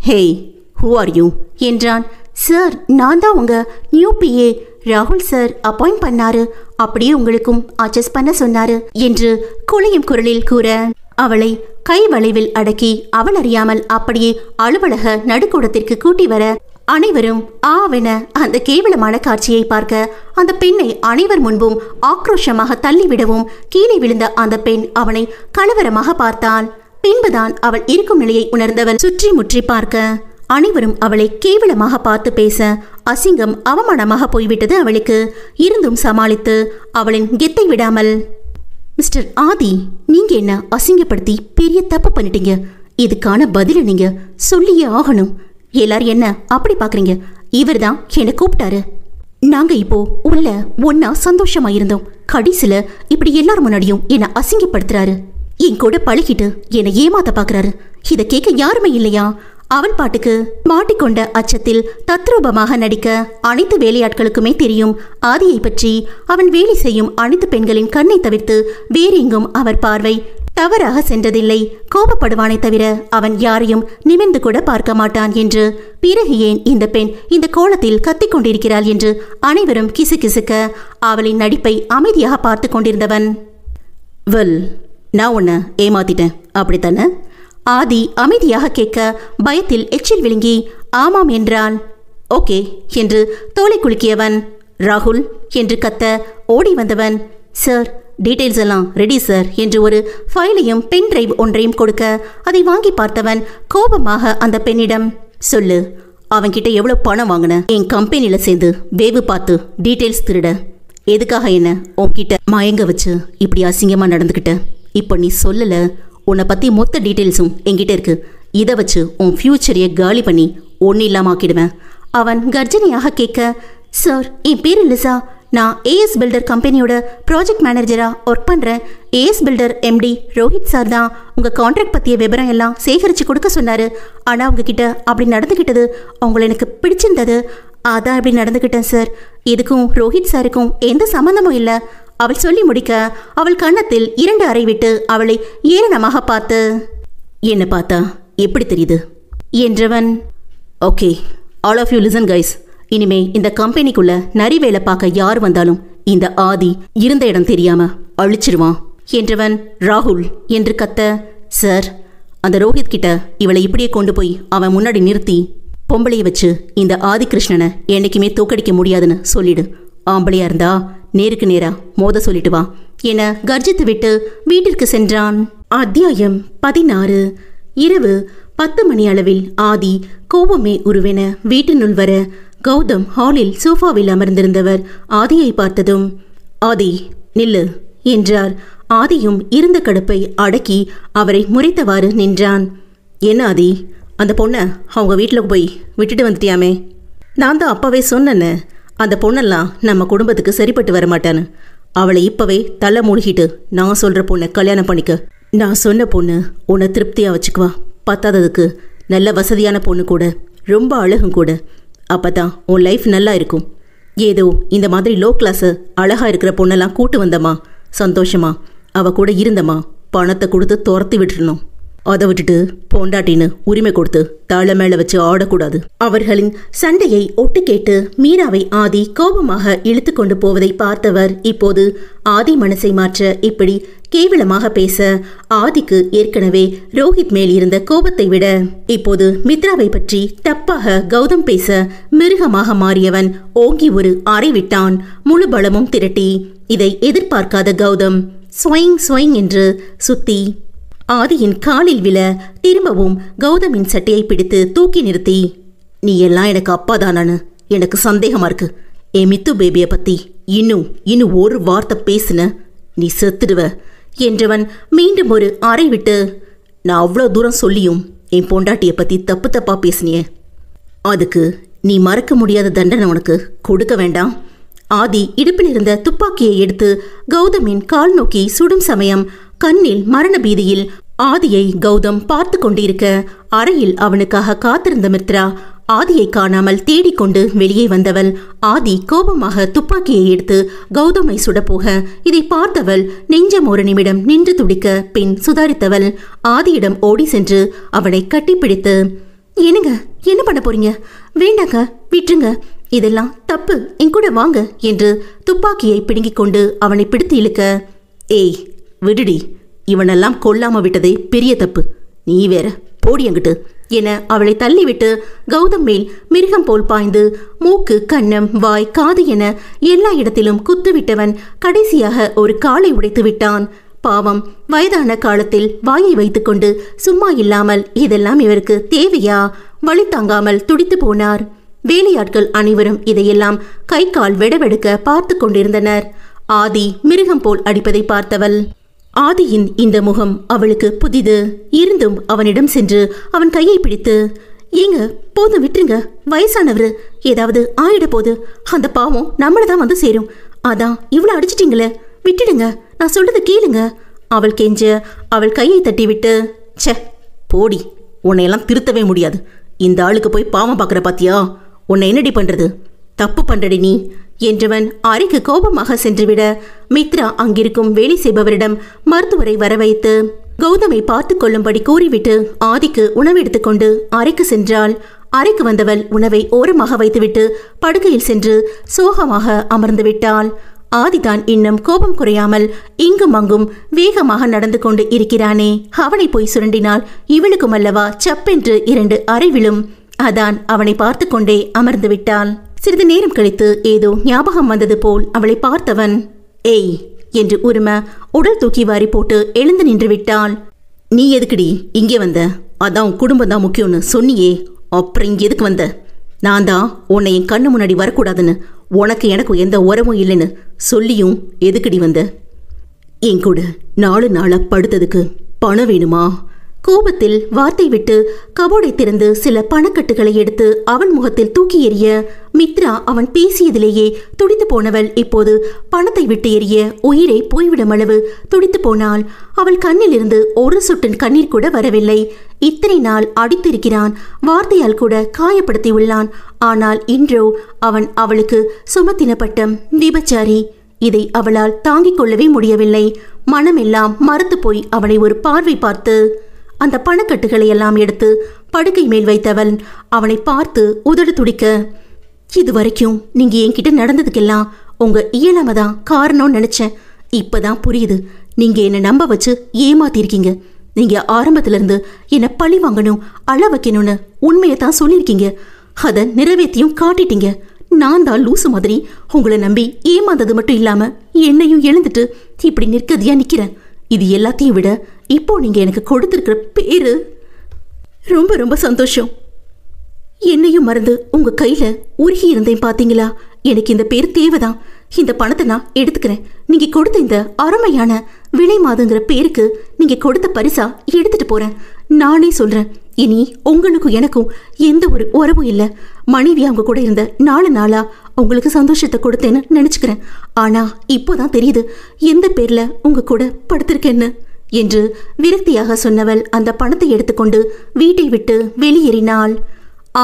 B: ஹேய், ஹூ ஆர் யூ
A: என்றான். சார் நான் தான் உங்க நியூ பிஏ ராகுல் சார் அப்பாயிண்ட் பண்ணாரு, அப்படியே உங்களுக்கும் அட்ஜஸ்ட் பண்ண சொன்னாரு என்று குழையும் குரலில் கூற அவளை கை வளைவில் அடக்கி அவள் அறியாமல் அப்படியே அலுவலக நடுக்கூடத்திற்கு கூட்டி வர அனைவரும் ஆவென அந்த கேவலமான காட்சியை பார்க்க அந்த பெண்ணை அனைவர் முன்பும் ஆக்ரோஷமாக தள்ளிவிடவும் கீழே விழுந்த அந்த பெண் அவனை கலவரமாக பார்த்தாள். பின்புதான் அவள் இருக்கும் நிலையை உணர்ந்தவள் சுற்றி முற்றி பார்க்க அனைவரும் அவளை கேவலமாக பார்த்து பேச அசிங்கம் அவமானமாக போய்விட்டது அவளுக்கு. இருந்தும் சமாளித்து அவளின் கெத்தை விடாமல், மிஸ்டர் ஆதி, நீங்க என்ன அசிங்கப்படுத்தி பெரிய தப்பு பண்ணிட்டீங்க. இதுக்கான பதில நீங்க சொல்லியே ஆகணும். எல்லாரும் என்ன அப்படி பாக்குறீங்க? இவர் தான் என்னை கூப்பிட்டாரு. நாங்க இப்போ உள்ள ஒன்னா சந்தோஷமா இருந்தோம். கடைசில இப்படி எல்லாரும் முன்னாடியும் என்ன அசிங்கப்படுத்துறாரு. என் கூட பழகிட்டு என்னை ஏமாத்த பாக்குறாரு. இத கேட்க யாருமே இல்லையா? அவள் பாட்டுக்கு மாட்டிக்கொண்ட அச்சத்தில் தத்ரூபமாக நடிக்க அனைத்து வேலையாட்களுக்குமே தெரியும் ஆதியை பற்றி. அவன் வேலை செய்யும் அனைத்து பெண்களின் கண்ணை தவிர்த்து வேறெங்கும் அவர் பார்வை தவறாக சென்றதில்லை. கோபப்படுவானை தவிர அவன் யாரையும் நிமிர்ந்து கூட பார்க்க மாட்டான் என்று. பிறகு ஏன் இந்த பெண் இந்த கோலத்தில் கத்திக் கொண்டிருக்கிறாள் என்று அனைவரும் கிசுகிசுக்க அவளின் நடிப்பை அமைதியாக பார்த்து கொண்டிருந்தவன்,
B: வெல், நான் உன்னை ஏமாத்திட்டேன் அப்படித்தானே?
A: ஆதி அமைதியாக கேட்க பயத்தில் எச்சில் விழுங்கி ஆமாம் என்றான்.
B: ஓகே என்று தோலை குலுக்கியவன், ராகுல் என்று கத்த ஓடி வந்தவன்,
A: சார்
B: டீட்டெயில்ஸ் எல்லாம் ரெடி சார் என்று ஒரு ஃபைலையும் பென் டிரைவ் ஒன்றையும் கொடுக்க அதை வாங்கி பார்த்தவன் கோபமாக அந்த பெண்ணிடம், சொல்லு, அவன்கிட்ட எவ்வளோ பணம் வாங்கின? என் கம்பெனியில் சேர்ந்து வேவு பார்த்து டீட்டெயில்ஸ் திருட எதுக்காக என்ன உன்கிட்ட மயங்க வச்சு இப்படி அசிங்கமாக நடந்துக்கிட்ட? இப்போ நீ சொல்லலை, உன்னை பற்றி மொத்த டீட்டெயில்ஸும் என்கிட்ட இருக்கு. இதை வச்சு உன் ஃப்யூச்சரையை காலி பண்ணி ஒன்றும் இல்லாமல் ஆக்கிடுவேன்.
A: அவன் கர்ஜனையாக கேட்க, சார் என் பேர் லிசா, நான் ஏஎஸ் பில்டர் கம்பெனியோட ப்ராஜெக்ட் மேனேஜராக ஒர்க் பண்ணுறேன். AS builder MD Rohit sir தான் உங்கள் கான்ட்ராக்ட் பற்றிய விவரம் எல்லாம் சேகரித்து கொடுக்க சொன்னார். ஆனால் உங்ககிட்ட அப்படி நடந்துக்கிட்டது உங்களை எனக்கு பிடிச்சிருந்தது, அதான் அப்படி நடந்துக்கிட்டேன் சார். இதுக்கும் ரோஹித் சாருக்கும் எந்த சம்மந்தமும் இல்லை. அவள் சொல்லி முடிக்க அவள் கன்னத்தில் 2 அறை விட்டு அவளை ஏளனமாக பார்த்து,
B: என்னை பார்த்தா எப்படி தெரியுது
A: என்றவன்.
B: Okay, all of you listen guys. இனிமே இந்த கம்பெனிக்குள்ள நரி வேலை பார்க்க யார் வந்தாலும் இந்த ஆதி இருந்த இடம் தெரியாம அழிச்சிருவான். என்றவன் ராகுல் என்று கத்த, சார், அந்த ரோஹித் கிட்ட இவளை இப்படியே கொண்டு போய் அவன் முன்னாடி நிறுத்தி பொம்பளையை வச்சு இந்த ஆதிகிருஷ்ணனை என்னைக்குமே தோக்கடிக்க முடியாதுன்னு சொல்லிடு. ஆம்பளையா இருந்தா நேருக்கு நேரா மோத சொல்லிட்டு வா என கர்ஜித்து விட்டு வீட்டிற்கு சென்றான். அத்தியாயம் 16. இரவு 10 மணி அளவில் ஆதி கோபமே உருவென வீட்டினுள் வர கௌதம் ஹாலில் சோஃபாவில் அமர்ந்திருந்தவர் ஆதியை பார்த்ததும், ஆதி நில்லு என்றார். ஆதியும் இருந்த கடுப்பை அடக்கி அவரை முறைத்தவாறு நின்றான். என்ன ஆதி, அந்த பொண்ணை அவங்க வீட்டில் போய் விட்டுட்டு வந்துட்டியாமே? நான் தான் அப்பவே சொன்னேன்னு, அந்த பொண்ணெல்லாம் நம்ம குடும்பத்துக்கு சரிப்பட்டு வரமாட்டான்னு. அவளை இப்பவே தலை மூழ்கிட்டு நான் சொல்கிற பொண்ணை கல்யாணம் பண்ணிக்க. நான் சொன்ன பொண்ணு உன்னை திருப்தியாக வச்சுக்குவா. பத்தாததுக்கு நல்ல வசதியான பொண்ணு கூட, ரொம்ப அழகும் கூட. அப்போ தான் உன் லைஃப் நல்லா இருக்கும். ஏதோ இந்த மாதிரி லோ கிளாஸு அழகாக இருக்கிற பொண்ணெல்லாம் கூட்டு வந்தம்மா, சந்தோஷமா அவ கூட இருந்தம்மா, பணத்தை கொடுத்து துரத்தி விட்டுருணும். அதை விட்டுட்டு பொண்டாட்டின்னு உரிமை கொடுத்து தாழ மேல வச்சு ஆடக்கூடாது. அவர்களின் சண்டையை ஒட்டு கேட்டு மீராவை ஆதி கோபமாக இழுத்து கொண்டு போவதை பார்த்தவர் இப்போது ஆதி மனசை மாற்ற இப்படி கேவலமாக பேச ஆதிக்கு ஏற்கனவே ரோஹித் மேல் இருந்த கோபத்தை விட இப்போது மித்ராவை பற்றி தப்பாக கௌதம் பேச மிருகமாக மாறியவன் ஓங்கி ஒரு அறை விட்டான், முழு பலமும் திரட்டி. இதை எதிர்பார்க்காத கௌதம் ஸ்வைங் ஸ்வைங் என்று சுத்தி ஆதியின் காலில் விழ திரும்பவும் கௌதமின் சட்டையை பிடித்து தூக்கி நிறுத்தி, நீ எல்லாம் எனக்கு அப்பா தானான்னு எனக்கு சந்தேகமா இருக்கு. என் மித்து பேபியை பத்தி இன்னும் ஒரு வார்த்தை பேசுன நீ செத்துடுவ என்றவன் மீண்டும் ஒரு அறை விட்டு, நான் அவ்வளோ தூரம் சொல்லியும் என் பொண்டாட்டியை பத்தி தப்பு தப்பா பேசினிய, அதுக்கு நீ மறக்க முடியாத தண்டனை உனக்கு கொடுக்க வேண்டாம். ஆதி இடுப்பில் இருந்த துப்பாக்கியை எடுத்து கௌதமின் கால் நோக்கி சுடும் சமயம் கண்ணில் மரண பீதியில் ஆதியை கௌதம் பார்த்து கொண்டிருக்க அறையில் அவனுக்காக காத்திருந்த மித்ரா ஆதியை காணாமல் தேடிக்கொண்டு வெளியே வந்தவள் ஆதி கோபமாக துப்பாக்கியை எடுத்து கௌதமை சுடப்போக இதை பார்த்தவள் நெஞ்சம் ஒரு நிமிடம் நின்று துடிக்க பின் சுதாரித்தவள் ஆதியிடம் ஓடி சென்று அவனை கட்டிப்பிடித்து, என்னங்க, என்ன பண்ண போறீங்க? வேண்டாங்க, விட்டுருங்க, இதெல்லாம் தப்பு, என் கூட வாங்க என்று துப்பாக்கியை பிடுங்கிக் கொண்டு அவனை பிடித்து இழுக்க, ஏய் விடுடி, இவனெல்லாம் கொல்லாம விட்டதே பெரிய தப்பு, நீ வேற போடி அங்கிட்டு என அவளை தள்ளிவிட்டு கௌதம் மேல் மிருகம் போல் பாய்ந்து மூக்கு, கன்னம், வாய், காது என எல்லா இடத்திலும் குத்துவிட்டவன் கடைசியாக ஒரு காலை உடைத்து விட்டான். பாவம், வயதான காலத்தில் வாயை வைத்துக்கொண்டு சும்மா இல்லாமல் இதெல்லாம் இவருக்கு தேவையா? வழி தாங்காமல் துடித்து போனார். வேலையாட்கள் அனைவரும் இதையெல்லாம் கை கால் வெடவெடுக்க பார்த்து கொண்டிருந்தனர். ஆதி மிருகம் போல் அடிப்பதை பார்த்தவள் ஆதியின் இந்த முகம் அவளுக்கு புதிது இருந்தும் அவனிடம் சென்று அவன் கையை பிடித்து, ஏங்க போதும் விட்டுருங்க, வயசானவரு, ஏதாவது ஆயிட போது அந்த பாவம் நம்மளதான் வந்து சேரும். அதான் இவ்வளவு அடிச்சிட்டீங்களே, விட்டுடுங்க, நான் சொல்றது கேளுங்க அவள் கெஞ்ச அவள் கையை தட்டி விட்டு, ச்சே போடி, உன்னையெல்லாம் திருத்தவே முடியாது. இந்த ஆளுக்கு போய் பாவம் பார்க்குற பாத்தியா? உன்னை என்னடி பண்றது? தப்பு பண்றடி நீ என்றவன் அறைக்கு கோபமாக சென்றுவிட மித்ரா அங்கிருக்கும் வேலை செய்பவரிடம் மருத்துவரை வரவைத்து கௌதமை பார்த்து கொள்ளும்படி கூறிவிட்டு ஆதிக்கு உணவு எடுத்துக்கொண்டு அறைக்கு சென்றாள். அறைக்கு வந்தவள் உணவை ஓரமாக வைத்துவிட்டு படுக்கையில் சென்று சோகமாக அமர்ந்து விட்டாள். ஆதிதான் இன்னும் கோபம் குறையாமல் இங்கும் அங்கும் வேகமாக நடந்து கொண்டு இருக்கிறானே, அவனை போய் சுரண்டினால் இவனுக்கும் அல்லவா சப்பென்று 2 அறை விழும். அதான் அவனை பார்த்து கொண்டே அமர்ந்து விட்டாள். சிறிது நேரம் கழித்து ஏதோ ஞாபகம் வந்தது போல் அவளை பார்த்தவன், ஏய் என்று உரும உடல் தூக்கி வாரி போட்டு எழுந்து நின்று விட்டாள். நீ எதுக்குடி இங்கே வந்த? அதான் குடும்பம் தான் முக்கியம்னு சொன்னியே, அப்புறம் இங்கே எதுக்கு வந்த? நான் தான் உன்னை என் கண்ணு முன்னாடி வரக்கூடாதுன்னு, உனக்கு எனக்கு எந்த உறவும் இல்லைன்னு சொல்லியும் எதுக்குடி வந்த? என் கூட 4 நாளா படுத்ததுக்கு பணம் வேணுமா? கோபத்தில் வார்த்தை விட்டு கபோர்டை திறந்து சில பணக்கட்டுகளை எடுத்து அவன் முகத்தில் தூக்கி எறிய மித்ரா அவன் பேசியதிலேயே துடித்து போனவள் இப்போது பணத்தை விட்டு எறிய உயிரை போய்விடும் அளவு துடித்து போனாள். அவள் கண்ணிலிருந்து ஒரு சொட்டு கண்ணீர் கூட வரவில்லை. இத்தனை நாள் அடித்திருக்கிறான், வார்த்தையால் கூட காயப்படுத்தி உள்ளான். ஆனால் இன்றோ அவன் அவளுக்கு சுமத்தின பட்டம் விபச்சாரி. இதை அவளால் தாங்கிக் கொள்ளவே முடியவில்லை. மனமெல்லாம் மறுத்து போய் அவனை ஒரு பார்வை பார்த்து அந்த பணக்கட்டுகளை எல்லாம் எடுத்து படுக்கை மேல் வைத்தவள் அவனை பார்த்து உதடு துடிக்க, இதுவரைக்கும் நீங்க என்கிட்ட நடந்ததுக்கெல்லாம் உங்க இயலாமதான் காரணம்னு நினைச்சேன். இப்பதான் புரியுது
A: நீங்க என்னை நம்ப வச்சு ஏமாத்திருக்கீங்க. நீங்க ஆரம்பத்துல இருந்து என்னை பழி வாங்கணும், அழ வைக்கணும்னு உண்மையை தான் சொல்லியிருக்கீங்க. அதை நிறைவேற்றியும் காட்டிட்டீங்க. நான் தான் லூசு மாதிரி உங்களை நம்பி ஏமாந்தது மட்டும் இல்லாம என்னையும் எழுந்துட்டு இப்படி நிற்கதியா நிக்கிறேன். இது எல்லாத்தையும் விட இப்போ நீங்க எனக்கு கொடுத்திருக்கிற பேரு ரொம்ப ரொம்ப சந்தோஷம். என்னையும் மறந்து உங்க கையில உருகி இருந்தேன் பாத்தீங்களா? எனக்கு இந்த பேர் தேவைதான். இந்த பணத்தை நான் எடுத்துக்கிறேன். நீங்க கொடுத்த இந்த அருமையான விலை மாதுங்கிற பேருக்கு நீங்க கொடுத்த பரிசா எடுத்துட்டு போறேன். நானே சொல்றேன், இனி உங்களுக்கும் எனக்கும் எந்த ஒரு உறவும் இல்லை. மனைவியா அவங்க கூட இருந்த 4 நாளா உங்களுக்கு சந்தோஷத்தை கொடுத்தேன்னு நினைச்சுக்கிறேன். ஆனா இப்போதான் தெரியுது எந்த பேர்ல உங்க கூட படுத்திருக்கேன்னு என்று விரக்தியாக சொன்னவள் அந்த பணத்தை எடுத்துக்கொண்டு வீட்டை விட்டு வெளியேறினாள்.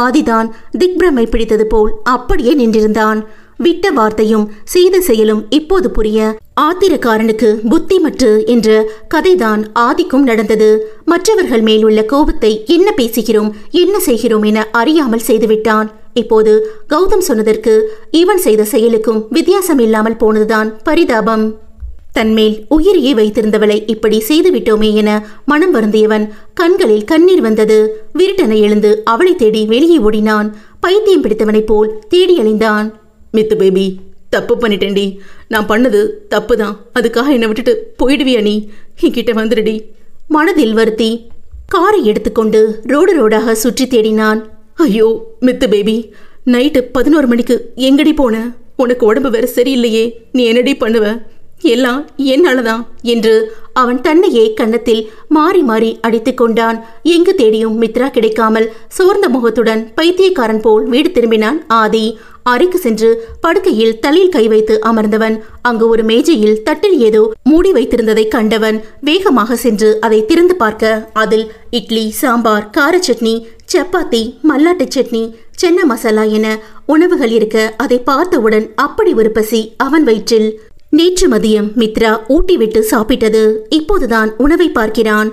A: ஆதிதான் திக்பிரமை பிடித்தது போல் அப்படியே நின்றிருந்தான். விட்ட வார்த்தையும் செய்த செயலும் இப்போது புரிய ஆத்திரக்காரனுக்கு புத்தி மற்று என்ற கதைதான் ஆதிக்கும் நடந்தது. மற்றவர்கள் மேல் உள்ள கோபத்தை என்ன பேசுகிறோம் என்ன செய்கிறோம் என அறியாமல் செய்துவிட்டான். இப்போது கௌதம் சொன்னதற்கு இவன் செய்த செயலுக்கும் வித்தியாசம் இல்லாமல் போனதுதான் பரிதாபம். தன்மேல் உயிரையே வைத்திருந்தவளை இப்படி செய்துவிட்டோமே என மனம் வருந்தியவன் கண்களில் கண்ணீர் வந்தது. விருட்டனை எழுந்து அவளை தேடி வெளியே ஓடினான். பைத்தியம் பிடித்தவனைப் போல் தேடி அலைந்தான்.
B: மித்து பேபி, தப்பு பண்ணிட்டேன்டி. நான் பண்ணது தப்பு தான். அதுக்காக என்னை விட்டுட்டு போயிடுவியா? நீ என்கிட்ட வந்துடுடி.
A: மனதில் வருத்தி காரை எடுத்துக்கொண்டு ரோடு ரோடாக சுற்றி தேடினான்.
B: ஐயோ மித்து பேபி, நைட்டு 11 மணிக்கு எங்கடி போன? உனக்கு உடம்பு வேற சரியில்லையே, நீ என்னடி பண்ணுவ? எல்லாம் என்னாலதான் என்று அவன் தன்னையே கன்னத்தில் மாறி மாறி அடித்து கொண்டான். எங்கு தேடியும் மித்ரா கிடைக்காமல் சோர்ந்த முகத்துடன் பைத்தியக்காரன் போல் வீடு திரும்பினான் ஆதி. அறைக்கு சென்று படுக்கையில் தலையில் கை வைத்து அமர்ந்தவன் அங்கு ஒரு மேஜையில் தட்டில் ஏதோ மூடி வைத்திருந்ததை கண்டவன் வேகமாக சென்று அதை திறந்து பார்க்க அதில் இட்லி, சாம்பார், கார சட்னி, சப்பாத்தி, மல்லாட்டை சட்னி, சென்னா மசாலா என உணவுகள் இருக்க அதை பார்த்தவுடன் அப்படி ஒரு பசி அவன் வயிற்றில். நேற்று மதியம் மித்ரா ஊட்டிவிட்டு சாப்பிட்டது. இப்போதுதான் உணவை பார்க்கிறான்.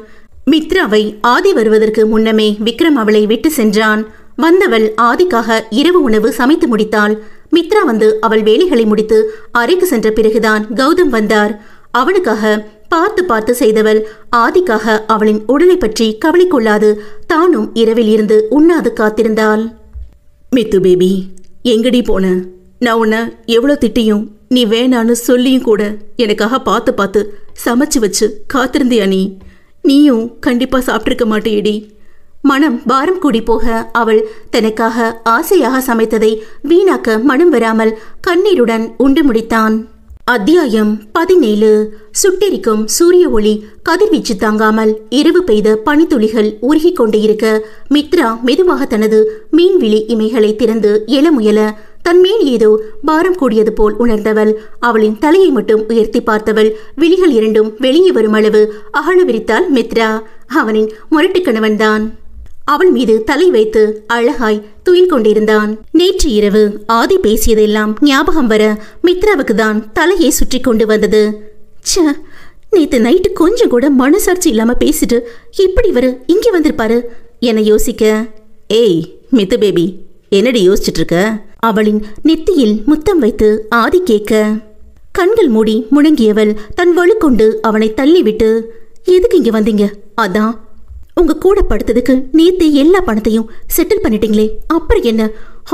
B: மித்ராவை ஆதி வருவதற்கு முன்னமே விக்ரம் அவளை விட்டு சென்றான். வந்தவள் ஆதிக்காக இரவு உணவு சமைத்து முடித்தாள். மித்ரா வந்து அவள் வேலைகளை முடித்து அறைக்கு சென்ற பிறகுதான் கௌதம் வந்தார். அவனுக்காக பார்த்து பார்த்து செய்தவள் ஆதிக்காக அவளின் உடலை பற்றி கவலை கொள்ளாது தானும் இரவில் இருந்து உண்ணாது காத்திருந்தாள். மித்து பேபி, எங்கடி போன? நான் உன்னை எவ்வளோ திட்டியும் நீ வேணான்னு சொல்லியும் கூட எனக்காக பார்த்து பார்த்து சமைச்சு வச்சு காத்திருந்தியா? நீயும் கண்டிப்பா சாப்பிட்டிருக்க மாட்டேடி.
A: மனம் பாரம் கூடி போக அவள் தனக்காக ஆசையாக சமைத்ததை வீணாக்க மனம் வராமல் கண்ணீருடன் உண்டு முடித்தான். அத்தியாயம் 17. சுட்டெரிக்கும் சூரிய ஒளி கதிர்வீச்சு தாங்காமல் இரவு பெய்த பனித்துளிகள் உருகி கொண்டு இருக்க மித்ரா மெதுவாக தனது மீன்விழி இமைகளை திறந்து எழ முயல தன்மேல் ஏதோ பாரம் கூடியது போல் உணர்ந்தவள் அவளின் தலையை மட்டும் உயர்த்தி பார்த்தவள் விழிகள் இரண்டும் வெளியே வரும் அளவு அகழ விரித்தாள் மித்ரா. அவனின் முரட்டு கணவன்தான். அவள் மீது தலை வைத்து அழகாய் துயில் கொண்டிருந்தான். நேற்று இரவு ஆதி பேசியதெல்லாம் ஞாபகம் வர மித்ராவுக்கு தான் தலையை சுற்றி கொண்டு வந்தது. ச்ச, நேற்று நைட்டு கொஞ்சம் கூட மனசாட்சி இல்லாம பேசிட்டு எப்படி வர இங்கே வந்திருப்பாரு என யோசிக்க,
B: ஏய் மித்து பேபி, என்னடி யோசிச்சுட்டு இருக்க?
A: அவளின் நெத்தியில் முத்தம் வைத்து ஆதி கேட்க, கண்கள் மூடி முழங்கியவள் தன் வலுக்கொண்டு அவனை தள்ளிவிட்டு, எதுக்கு இங்க வந்தீங்க? அதான் உங்க கூட படுத்ததுக்கு நேத்து எல்லா பணத்தையும் செட்டில் பண்ணிட்டீங்களே, அப்புறம் என்ன?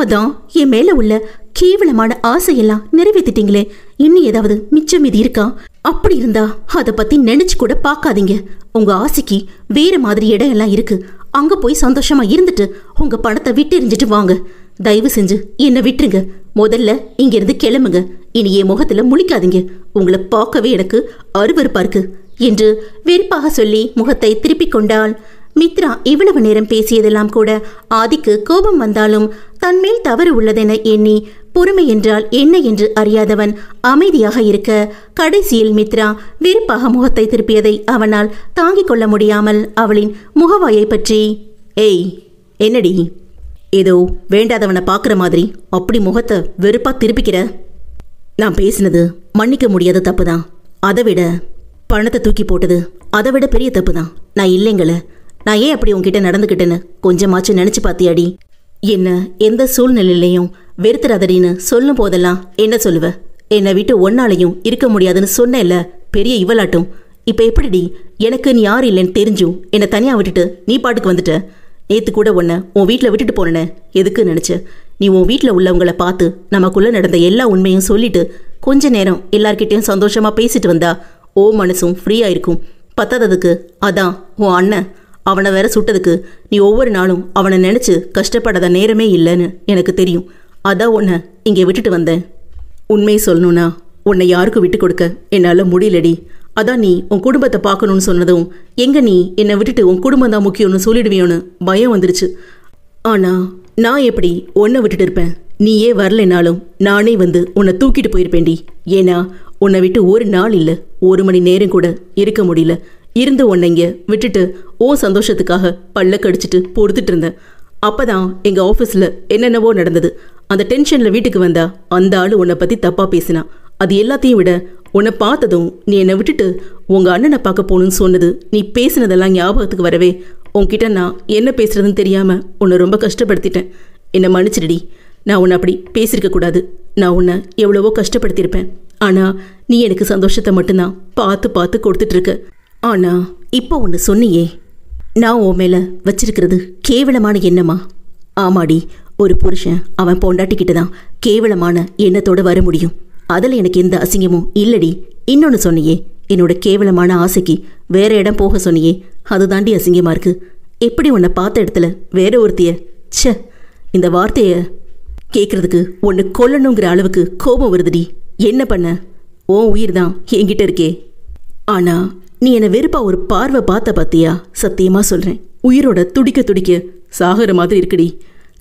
A: அதான் என் மேல உள்ள கேவலமான ஆசையெல்லாம் நிறைவேற்றிட்டீங்களே, இன்னும் ஏதாவது மிச்சம் மீதி இருக்கா? அப்படி இருந்தா அதை பத்தி நினைச்சு கூட பார்க்காதீங்க. உங்க ஆசைக்கு வேற மாதிரி இடம் எல்லாம் இருக்கு. அங்க போய் சந்தோஷமா இருந்துட்டு உங்க பணத்தை விட்டு எறிஞ்சிட்டு வாங்க. தயவு செஞ்சு என்னை விட்டுருங்க. முதல்ல இங்கிருந்து கிளம்புங்க. இனி என் முகத்துல முழிக்காதீங்க. உங்களை பார்க்கவே எனக்கு அருவருப்பா இருக்கு என்று வெறுப்பாக சொல்லி முகத்தை திருப்பிக் கொண்டாள். மித்ரா இவ்வளவு நேரம் பேசியதெல்லாம் கூட ஆதிக்கு கோபம் வந்தாலும் தன்மேல் தவறு உள்ளதென எண்ணி பொறுமை என்றால் என்ன என்று அறியாதவன் அமைதியாக இருக்க கடைசியில் மித்ரா வெறுப்பாக முகத்தை திருப்பியதை அவனால் தாங்கிக் கொள்ள முடியாமல் அவளின் முகவாயை பற்றி,
B: ஏய் என்னடி, ஏதோ வேண்டாதவனை பார்க்குற மாதிரி அப்படி முகத்தை வெறுப்பா திருப்பிக்கிற? நான் பேசினது மன்னிக்க முடியாத தப்பு தான். அதை விட பணத்தை தூக்கி போட்டது அதை விட பெரிய தப்பு தான். நான் இல்லைங்கள, நான் ஏன் அப்படி உன்கிட்ட நடந்துக்கிட்டேன்னு கொஞ்சமாச்சும் நினச்சி பார்த்தியாடி? என்ன எந்த சூழ்நிலையிலையும் வெறுத்துறாதடின்னு சொல்லும் போதெல்லாம் என்ன சொல்லுவ? என்னை விட்டு ஒன்னாலையும் இருக்க முடியாதுன்னு சொன்னேல்ல, பெரிய இவளாட்டும் இப்போ எப்படிடி? எனக்கு நீ யார் இல்லைன்னு தெரிஞ்சும் என்னை தனியாக விட்டுட்டு நீ பாட்டுக்கு வந்துட்ட. நேற்று கூட உன்னை உன் வீட்டில் விட்டுட்டு போனேனே, எதுக்கு நினச்ச? நீ உன் வீட்டில் உள்ளவங்களை பார்த்து நமக்குள்ளே நடந்த எல்லா உண்மையும் சொல்லிட்டு கொஞ்ச நேரம் எல்லார்கிட்டையும் சந்தோஷமாக பேசிட்டு வந்தா ஓ மனசும் ஃப்ரீயாக இருக்கும். பத்தாததுக்கு அதான் உன் அண்ணன் அவனை வேற சுட்டதுக்கு நீ ஒவ்வொரு நாளும் அவனை நினச்சி கஷ்டப்படாத நேரமே இல்லைன்னு எனக்கு தெரியும். அதான் உன்னை இங்கே விட்டுட்டு வந்தேன். உண்மையை சொல்லணும்னா உன்னை யாருக்கும் விட்டு கொடுக்க என்னால் முடியலடி. அதான் நீ உன் குடும்பத்தை பார்க்கணும்னு சொன்னதும் எங்கே நீ என்னை விட்டுட்டு உன் குடும்பம் தான் முக்கியம்னு சொல்லிடுவியோன்னு பயம் வந்துருச்சு. ஆனால் நான் எப்படி உன்னை விட்டுட்டு இருப்பேன்? நீயே வரலைனாலும் நானே வந்து உன்னை தூக்கிட்டு போயிருப்பேன்டி. ஏன்னா உன்னை விட்டு ஒரு நாள் இல்லை, 1 மணி நேரம் கூட இருக்க முடியல. இருந்து உன்னை இங்கே விட்டுட்டு ஓ சந்தோஷத்துக்காக பல்ல கடிச்சிட்டு பொறுத்துட்டு இருந்தேன். அப்போ தான் எங்கள் ஆஃபீஸில் என்னென்னவோ நடந்தது. அந்த டென்ஷனில் வீட்டுக்கு வந்தா அந்த ஆள் உன்னை பற்றி தப்பாக பேசினான். அது எல்லாத்தையும் விட உன்னை பார்த்ததும் நீ என்னை விட்டுட்டு உங்கள் அண்ணனை பார்க்க போகணுன்னு சொன்னது, நீ பேசினதெல்லாம் ஞாபகத்துக்கு வரவே உன்கிட்ட நான் என்ன பேசுறதுன்னு தெரியாமல் உன்னை ரொம்ப கஷ்டப்படுத்திட்டேன். என்னை மன்னிச்சிடுடி. நான் உன்னை அப்படி பேசியிருக்கக்கூடாது. நான் உன்னை எவ்வளவோ கஷ்டப்படுத்தியிருப்பேன். ஆனால் நீ எனக்கு சந்தோஷத்தை மட்டும்தான் பார்த்து பார்த்து கொடுத்துட்ருக்க. ஆனால் இப்போ ஒன்று சொன்னியே, நான் உன் மேலே வச்சிருக்கிறது கேவலமான எண்ணமா? ஆமாடி, ஒரு புருஷன் அவன் பொண்டாட்டிக்கிட்ட தான் கேவலமான எண்ணத்தோடு வர முடியும். அதில் எனக்கு எந்த அசிங்கமும் இல்லடி. இன்னொன்று சொன்னியே, என்னோட கேவலமான ஆசைக்கு வேற இடம் போக சொன்னியே, அதுதாண்டி அசிங்கமாக இருக்குது. எப்படி உன்னை பார்த்த இடத்துல வேற ஒருத்திய? ச்சே, இந்த வார்த்தையை கேட்குறதுக்கு ஒன்று கொல்லணுங்கிற அளவுக்கு கோபம் வருதுடி. என்ன பண்ண? உன் உயிர் தான் என்கிட்ட இருக்கே. ஆனால் நீ என்னை வெறுப்பா ஒரு பார்வை பார்த்த பார்த்தியா? சத்தியமாக சொல்கிறேன், உயிரோட துடிக்க துடிக்க சாகிற மாதிரி இருக்குடி.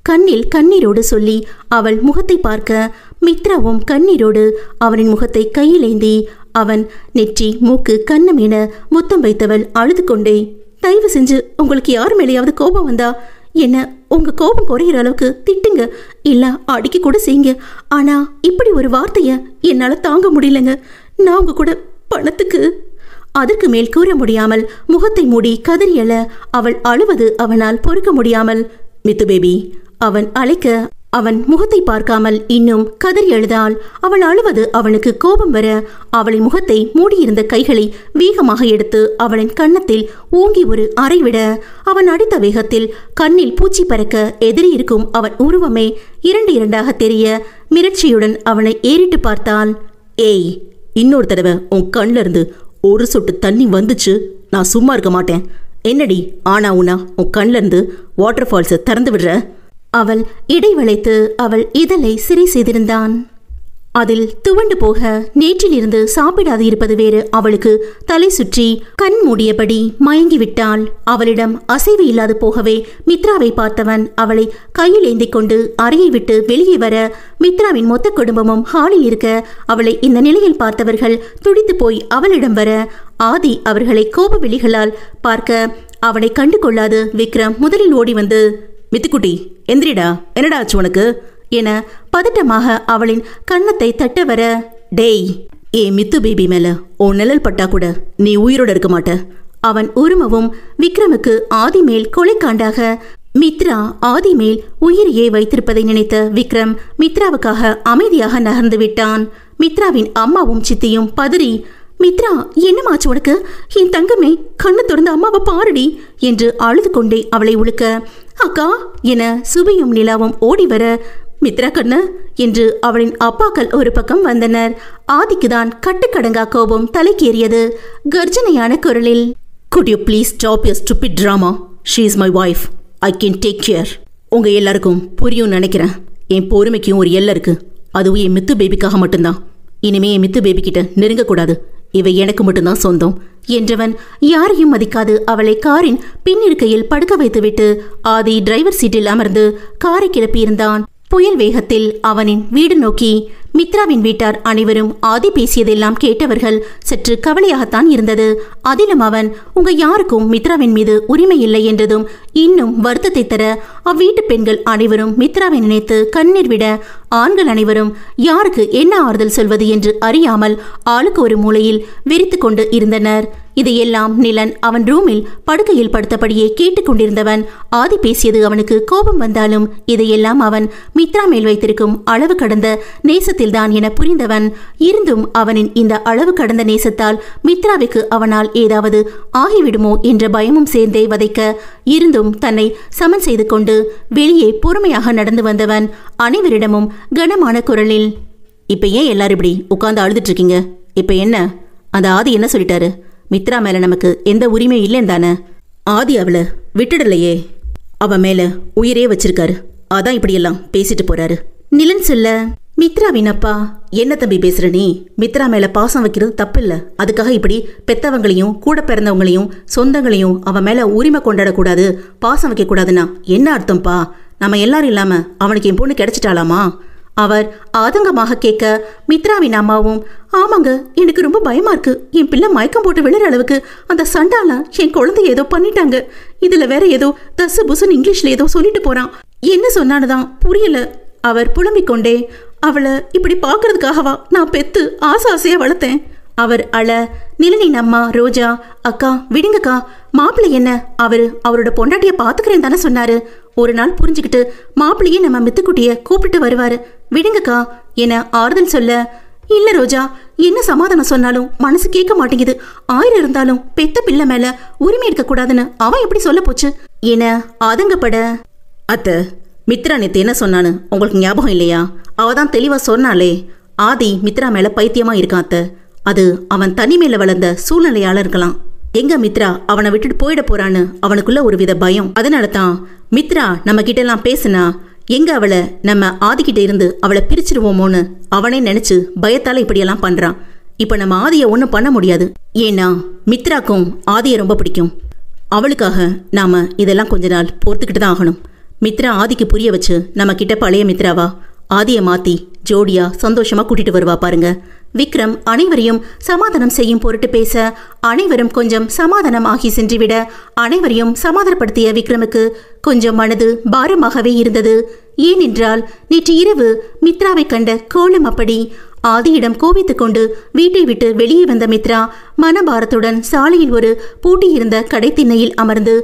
A: கண்ணில் கண்ணீரோடு சொல்லி அவள் முகத்தை பார்க்க மித்ராவும் கண்ணீரோடு அவனின் முகத்தை கையிலேந்தி அவன் நெற்றி மூக்கு கண்ணம் என முத்தம் வைத்தவள் அழுது கொண்டே, தயவு செஞ்சு உங்களுக்கு யார் மேலேயாவது கோபம் வந்தா என்ன உங்க கோபம் குறையிற அளவுக்கு திட்டுங்க, இல்ல அடிக்க கூட செய்யுங்க. ஆனா இப்படி ஒரு வார்த்தைய என்னால தாங்க முடியலங்க. நான் உங்க கூட பணத்துக்கு. அதற்கு மேல் கூற முடியாமல் முகத்தை மூடி கதறியல அவள் அழுவது அவனால் பொறுக்க முடியாமல், மித்து பேபி அவன் அழைக்க அவன் முகத்தை பார்க்காமல் இன்னும் கதறி அழுதாள். அவள் அழுவது அவனுக்கு கோபம் வர அவளின் முகத்தை மூடியிருந்த கைகளை வேகமாக எடுத்து அவளின் கன்னத்தில் ஓங்கி ஒரு அறை விட அவன் அடித்த வேகத்தில் கண்ணில் பூச்சி பறக்க எதிரி இருக்கும் அவன் உருவமே 2 தெரிய மிரட்சியுடன் அவனை ஏறிட்டு பார்த்தாள்.
B: ஏய், இன்னொரு தடவை உன் கண்ணில் இருந்து ஒரு சொட்டு தண்ணி வந்துச்சு, நான் சும்மா இருக்க மாட்டேன். என்னடி ஆனா உனா உன் கண்ணில் இருந்து வாட்டர் ஃபால்ஸை திறந்து விடுற?
A: அவள் இடைவளைத்து அவள் இதழை சிறை செய்திருந்தான். அதில் துவண்டு போக நேற்றிலிருந்து சாப்பிடாது இருப்பது வேறு அவளுக்கு தலை சுற்றி கண் மூடியபடி மயங்கிவிட்டாள். அவளிடம் அசைவு இல்லாது போகவே மித்ராவை பார்த்தவன் அவளை கையில் ஏந்தி கொண்டு அறையை விட்டு வெளியே வர மித்ராவின் மொத்த குடும்பமும் ஹாலில் இருக்க அவளை இந்த நிலையில் பார்த்தவர்கள் துடித்து போய் அவளிடம் வர ஆதி அவர்களை கோப விழிகளால் பார்க்க அவனை கண்டு கொள்ளாது விக்ரம் முதலில் ஓடி வந்து, மித்துக்குட்டி எந்திரிடா, என்னடா ஆச்சு உனக்கு என பதட்டமாக அவளின் கன்னத்தை தட்ட வர, டேய், மித்து பேபி மேல உன் நிழல் பட்டா கூட நீ உயிரோட இருக்க மாட்ட. அவன் உருமவும் விக்ரமுக்கு ஆதி மேல் கொலைக்காண்டாக மித்ரா ஆதி மேல் உயிரையே வைத்திருப்பதை நினைத்த விக்ரம் மித்ராவுக்காக அமைதியாக நகர்ந்து விட்டான். மித்ராவின் அம்மாவும் சித்தியும் பதறி, மித்ரா என்னமாச்சு உனக்கு? என் தங்கமே கண்ணு திறந்து அம்மாவை பாருடி என்று அழுது கொண்டே அவளை உழுக்க, அக்கா என சுபியும் நிலாவும் ஓடி வர, மித்ரா கண்ணு என்று அவளின் அப்பாக்கள் ஒரு பக்கம் வந்தனர். ஆதிக்குதான் கட்டுக்கடங்கா கோபம் தலைக்கேறியது. கர்ஜனையான குரலில்,
B: could you please stop your stupid drama? She is my wife. I can take care. உங்க எல்லாருக்கும் புரியும் நினைக்கிறேன். என் பொறுமைக்கும் ஒரு எல்லை இருக்கு. அதுவும் என் மித்து பேபிக்காக மட்டும்தான். இனிமே என் மித்து பேபி கிட்ட நெருங்கக்கூடாது. இவை எனக்கு மட்டும்தான் சொந்தம்
A: என்றவன் யாரையும் மதிக்காது அவளை காரின் பின்னிருக்கையில் படுக்க வைத்துவிட்டு ஆதி டிரைவர் சீட்டில் அமர்ந்து காரை கிளப்பியிருந்தான். புயல் வேகத்தில் அவனின் வீடு நோக்கி. மித்ராவின் வீட்டார் அனைவரும் ஆதி பேசியதெல்லாம் கேட்டவர்கள் சற்று கவலையாகத்தான் இருந்தது. அதிலும் அவன் உங்க யாருக்கும் மித்ராவின் மீது உரிமை இல்லை என்றதும் இன்னும் வருத்தத்தை தர அவ்வீட்டு பெண்கள் அனைவரும் மித்ராவை நினைத்து கண்ணீர் விட ஆண்கள் அனைவரும் யாருக்கு என்ன ஆறுதல் சொல்வது என்று அறியாமல் ஆளுக்கு ஒரு மூலையில் வெறித்து கொண்டு இருந்தனர். இதையெல்லாம் நிலன் அவன் ரூமில் படுக்கையில் படுத்தபடியே கேட்டுக்கொண்டிருந்தவன். ஆதி பேசியது அவனுக்கு கோபம் வந்தாலும் இதையெல்லாம் அவன் மித்ரா மேல் வைத்திருக்கும் அளவு கடந்த நேசத்தில்தான் என புரிந்தவன். இருந்தும் அவனின் இந்த அளவு கடந்த நேசத்தால் மித்ராவுக்கு அவனால் ஏதாவது ஆகிவிடுமோ என்ற பயமும் சேர்ந்தே வதைக்க இருந்தும் தன்னை சமன் செய்து கொண்டு வெளியே பொறுமையாக நடந்து வந்தவன் அனைவரிடமும் கனமான குரலில், இப்ப ஏன் எல்லாரும் இப்படி உட்கார்ந்து அழுதுட்டு இருக்கீங்க? இப்ப என்ன? அந்த ஆதி என்ன சொல்லிட்டாரு? மித்ரா மேல நமக்கு எந்த உரிமையும் இல்லைன்னு தானே? ஆதி அவளை விட்டுடலையே, அவ மேல உயிரே வச்சிருக்காரு. அதான் இப்படியெல்லாம் பேசிட்டு போறாரு.
B: நிலன் சொல்ல, மித்ராவின் அப்பா, என்ன தம்பி பேசுற நீ? மித்ரா மேல பாசம் வைக்கிறது தப்பு இல்ல. அதுக்காக இப்படி பெத்தவங்களையும் கூட பிறந்தவங்களையும் சொந்தங்களையும் அவ மேல உரிமை கொண்டாடக்கூடாது, பாசம் வைக்க கூடாதுன்னா என்ன அர்த்தம்ப்பா? நம்ம எல்லாரும் இல்லாம அவனுக்கு என் பொண்ணு கிடைச்சிட்டாலாமா?
A: அவர் ஆதங்கமாக கேட்க மித்ராவின் அம்மாவும், ஆமாங்க, எனக்கு ரொம்ப பயமா இருக்கு. என் பிள்ளை மயக்கம் போட்டு விழுற அளவுக்கு அந்த சண்டால என் குழந்தை ஏதோ பண்ணிட்டாங்க. இதுல வேற ஏதோ தசு புசுன்னு இங்கிலீஷ்ல ஏதோ சொல்லிட்டு போறான். என்ன சொன்னானுதான் புரியல. அவர் புலம்பிக் கொண்டே, அவளை இப்படி பாக்குறதுக்காகவா நான் பெத்து ஆசையா வளர்த்தேன். அவர் அழ, நிலனின் அம்மா ரோஜா, அக்கா விடுங்கக்கா, மாப்பிள்ளை என்ன அவரோட பொண்டாட்டிய பாத்துக்கிறேன் தானே சொன்னாரு. ஒரு நாள் புரிஞ்சுக்கிட்டு மாப்பிள்ளையே நம்ம மித்துக்குட்டிய கூப்பிட்டு வருவாரு, விடுங்கக்கா என ஆறுதல் சொல்ல, இல்ல ரோஜா, என்ன சமாதானம் சொன்னாலும் மனசு கேட்க மாட்டேங்குது. 1000 இருந்தாலும் பெத்த பிள்ளை மேல உரிமை எடுக்க கூடாதுன்னு அவன் எப்படி சொல்ல போச்சு என ஆதங்கப்பட,
B: அத்தை, மித்ரா நேத்து என்ன சொன்னான்னு உங்களுக்கு ஞாபகம் இல்லையா? அவதான் தெளிவா சொன்னாலே, ஆதி மித்ரா மேல பைத்தியமா இருக்கான் அத்தை. அது அவன் தனிமையில வளர்ந்த சூழ்நிலையால இருக்கலாம். எங்க மித்ரா அவனை விட்டுட்டு போயிட போறான்னு அவனுக்குள்ள ஒரு வித பயம். அதனால தான் மித்ரா நம்ம கிட்ட எல்லாம் பேசுனா எங்க அவளை நம்ம ஆதிக்கிட்ட இருந்து அவளை பிரிச்சிருவோமோன்னு அவனே நினைச்சு பயத்தால இப்படியெல்லாம் பண்றான். இப்ப நம்ம ஆதியை ஒன்றும் பண்ண முடியாது. ஏன்னா மித்ராக்கும் ஆதியை ரொம்ப பிடிக்கும். அவளுக்காக நாம இதெல்லாம் கொஞ்ச நாள் பொறுத்துக்கிட்டு தான் ஆகணும். மித்ரா ஆதிக்கு புரிய வச்சு நம்ம கிட்ட பழைய மித்ராவா ஆதியை மாத்தி ஜோடியா சந்தோஷமா கூட்டிட்டு வருவா பாருங்க. விக்ரம் அனைவரையும் சமாதானம் செய்யும் பொருட்டு பேச அனைவரும் கொஞ்சம் சமாதானம் ஆகி சென்றுவிட அனைவரையும் சமாதானப்படுத்திய விக்ரமுக்கு கொஞ்சம் மனது பாரமாகவே இருந்தது. ஏனென்றால் நேற்று இரவு மித்ராவை கண்ட கோலம் அப்படி. ஆதியிடம் கோபித்துக் கொண்டு வீட்டை விட்டு வெளியே வந்த மித்ரா மனபாரத்துடன் சாலையில் ஒரு பூட்டியிருந்த கடைத்திண்ணையில் அமர்ந்து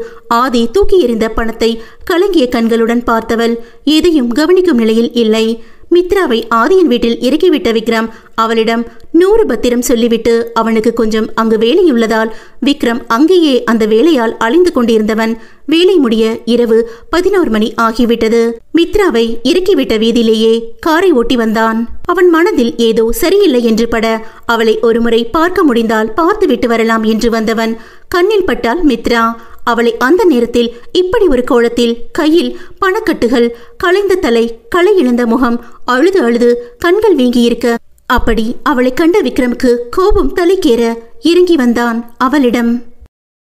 B: ஆதி தூக்கி எறிந்த பணத்தை கலங்கிய கண்களுடன் பார்த்தவள் எதையும் கவனிக்கும் நிலையில் இல்லை. மித்ராவை ஆதியின் வீட்டில் இறக்கிவிட்ட விக்ரம் அவளிடம் 100 பத்திரம் சொல்லிவிட்டு அவனுக்கு கொஞ்சம் அங்கு வேலையுள்ளதால் விக்ரம் அங்கேயே அந்த வேலையால் அழிந்து கொண்டிருந்தவன். வேலை முடிய இரவு 11 மணி ஆகிவிட்டது. மித்ராவை இறக்கிவிட்ட வீதியிலேயே காரை ஓட்டி வந்தான். அவன் மனதில் ஏதோ சரியில்லை என்று பட அவளை ஒருமுறை பார்க்க முடிந்தால் பார்த்துவிட்டு வரலாம் என்று வந்தவன் கண்ணில் பட்டால் மித்ரா. அவளை அந்த நேரத்தில் இப்படி ஒரு கோலத்தில் கையில் பணக்கட்டுகள், களைந்த தலை, களை இழந்த முகம், அழுது அழுது கண்கள் வீங்கியிருக்க, அப்படி அவளை கண்ட விக்ரமுக்கு கோபம் தலைக்கேற இறங்கி வந்தான் அவளிடம்.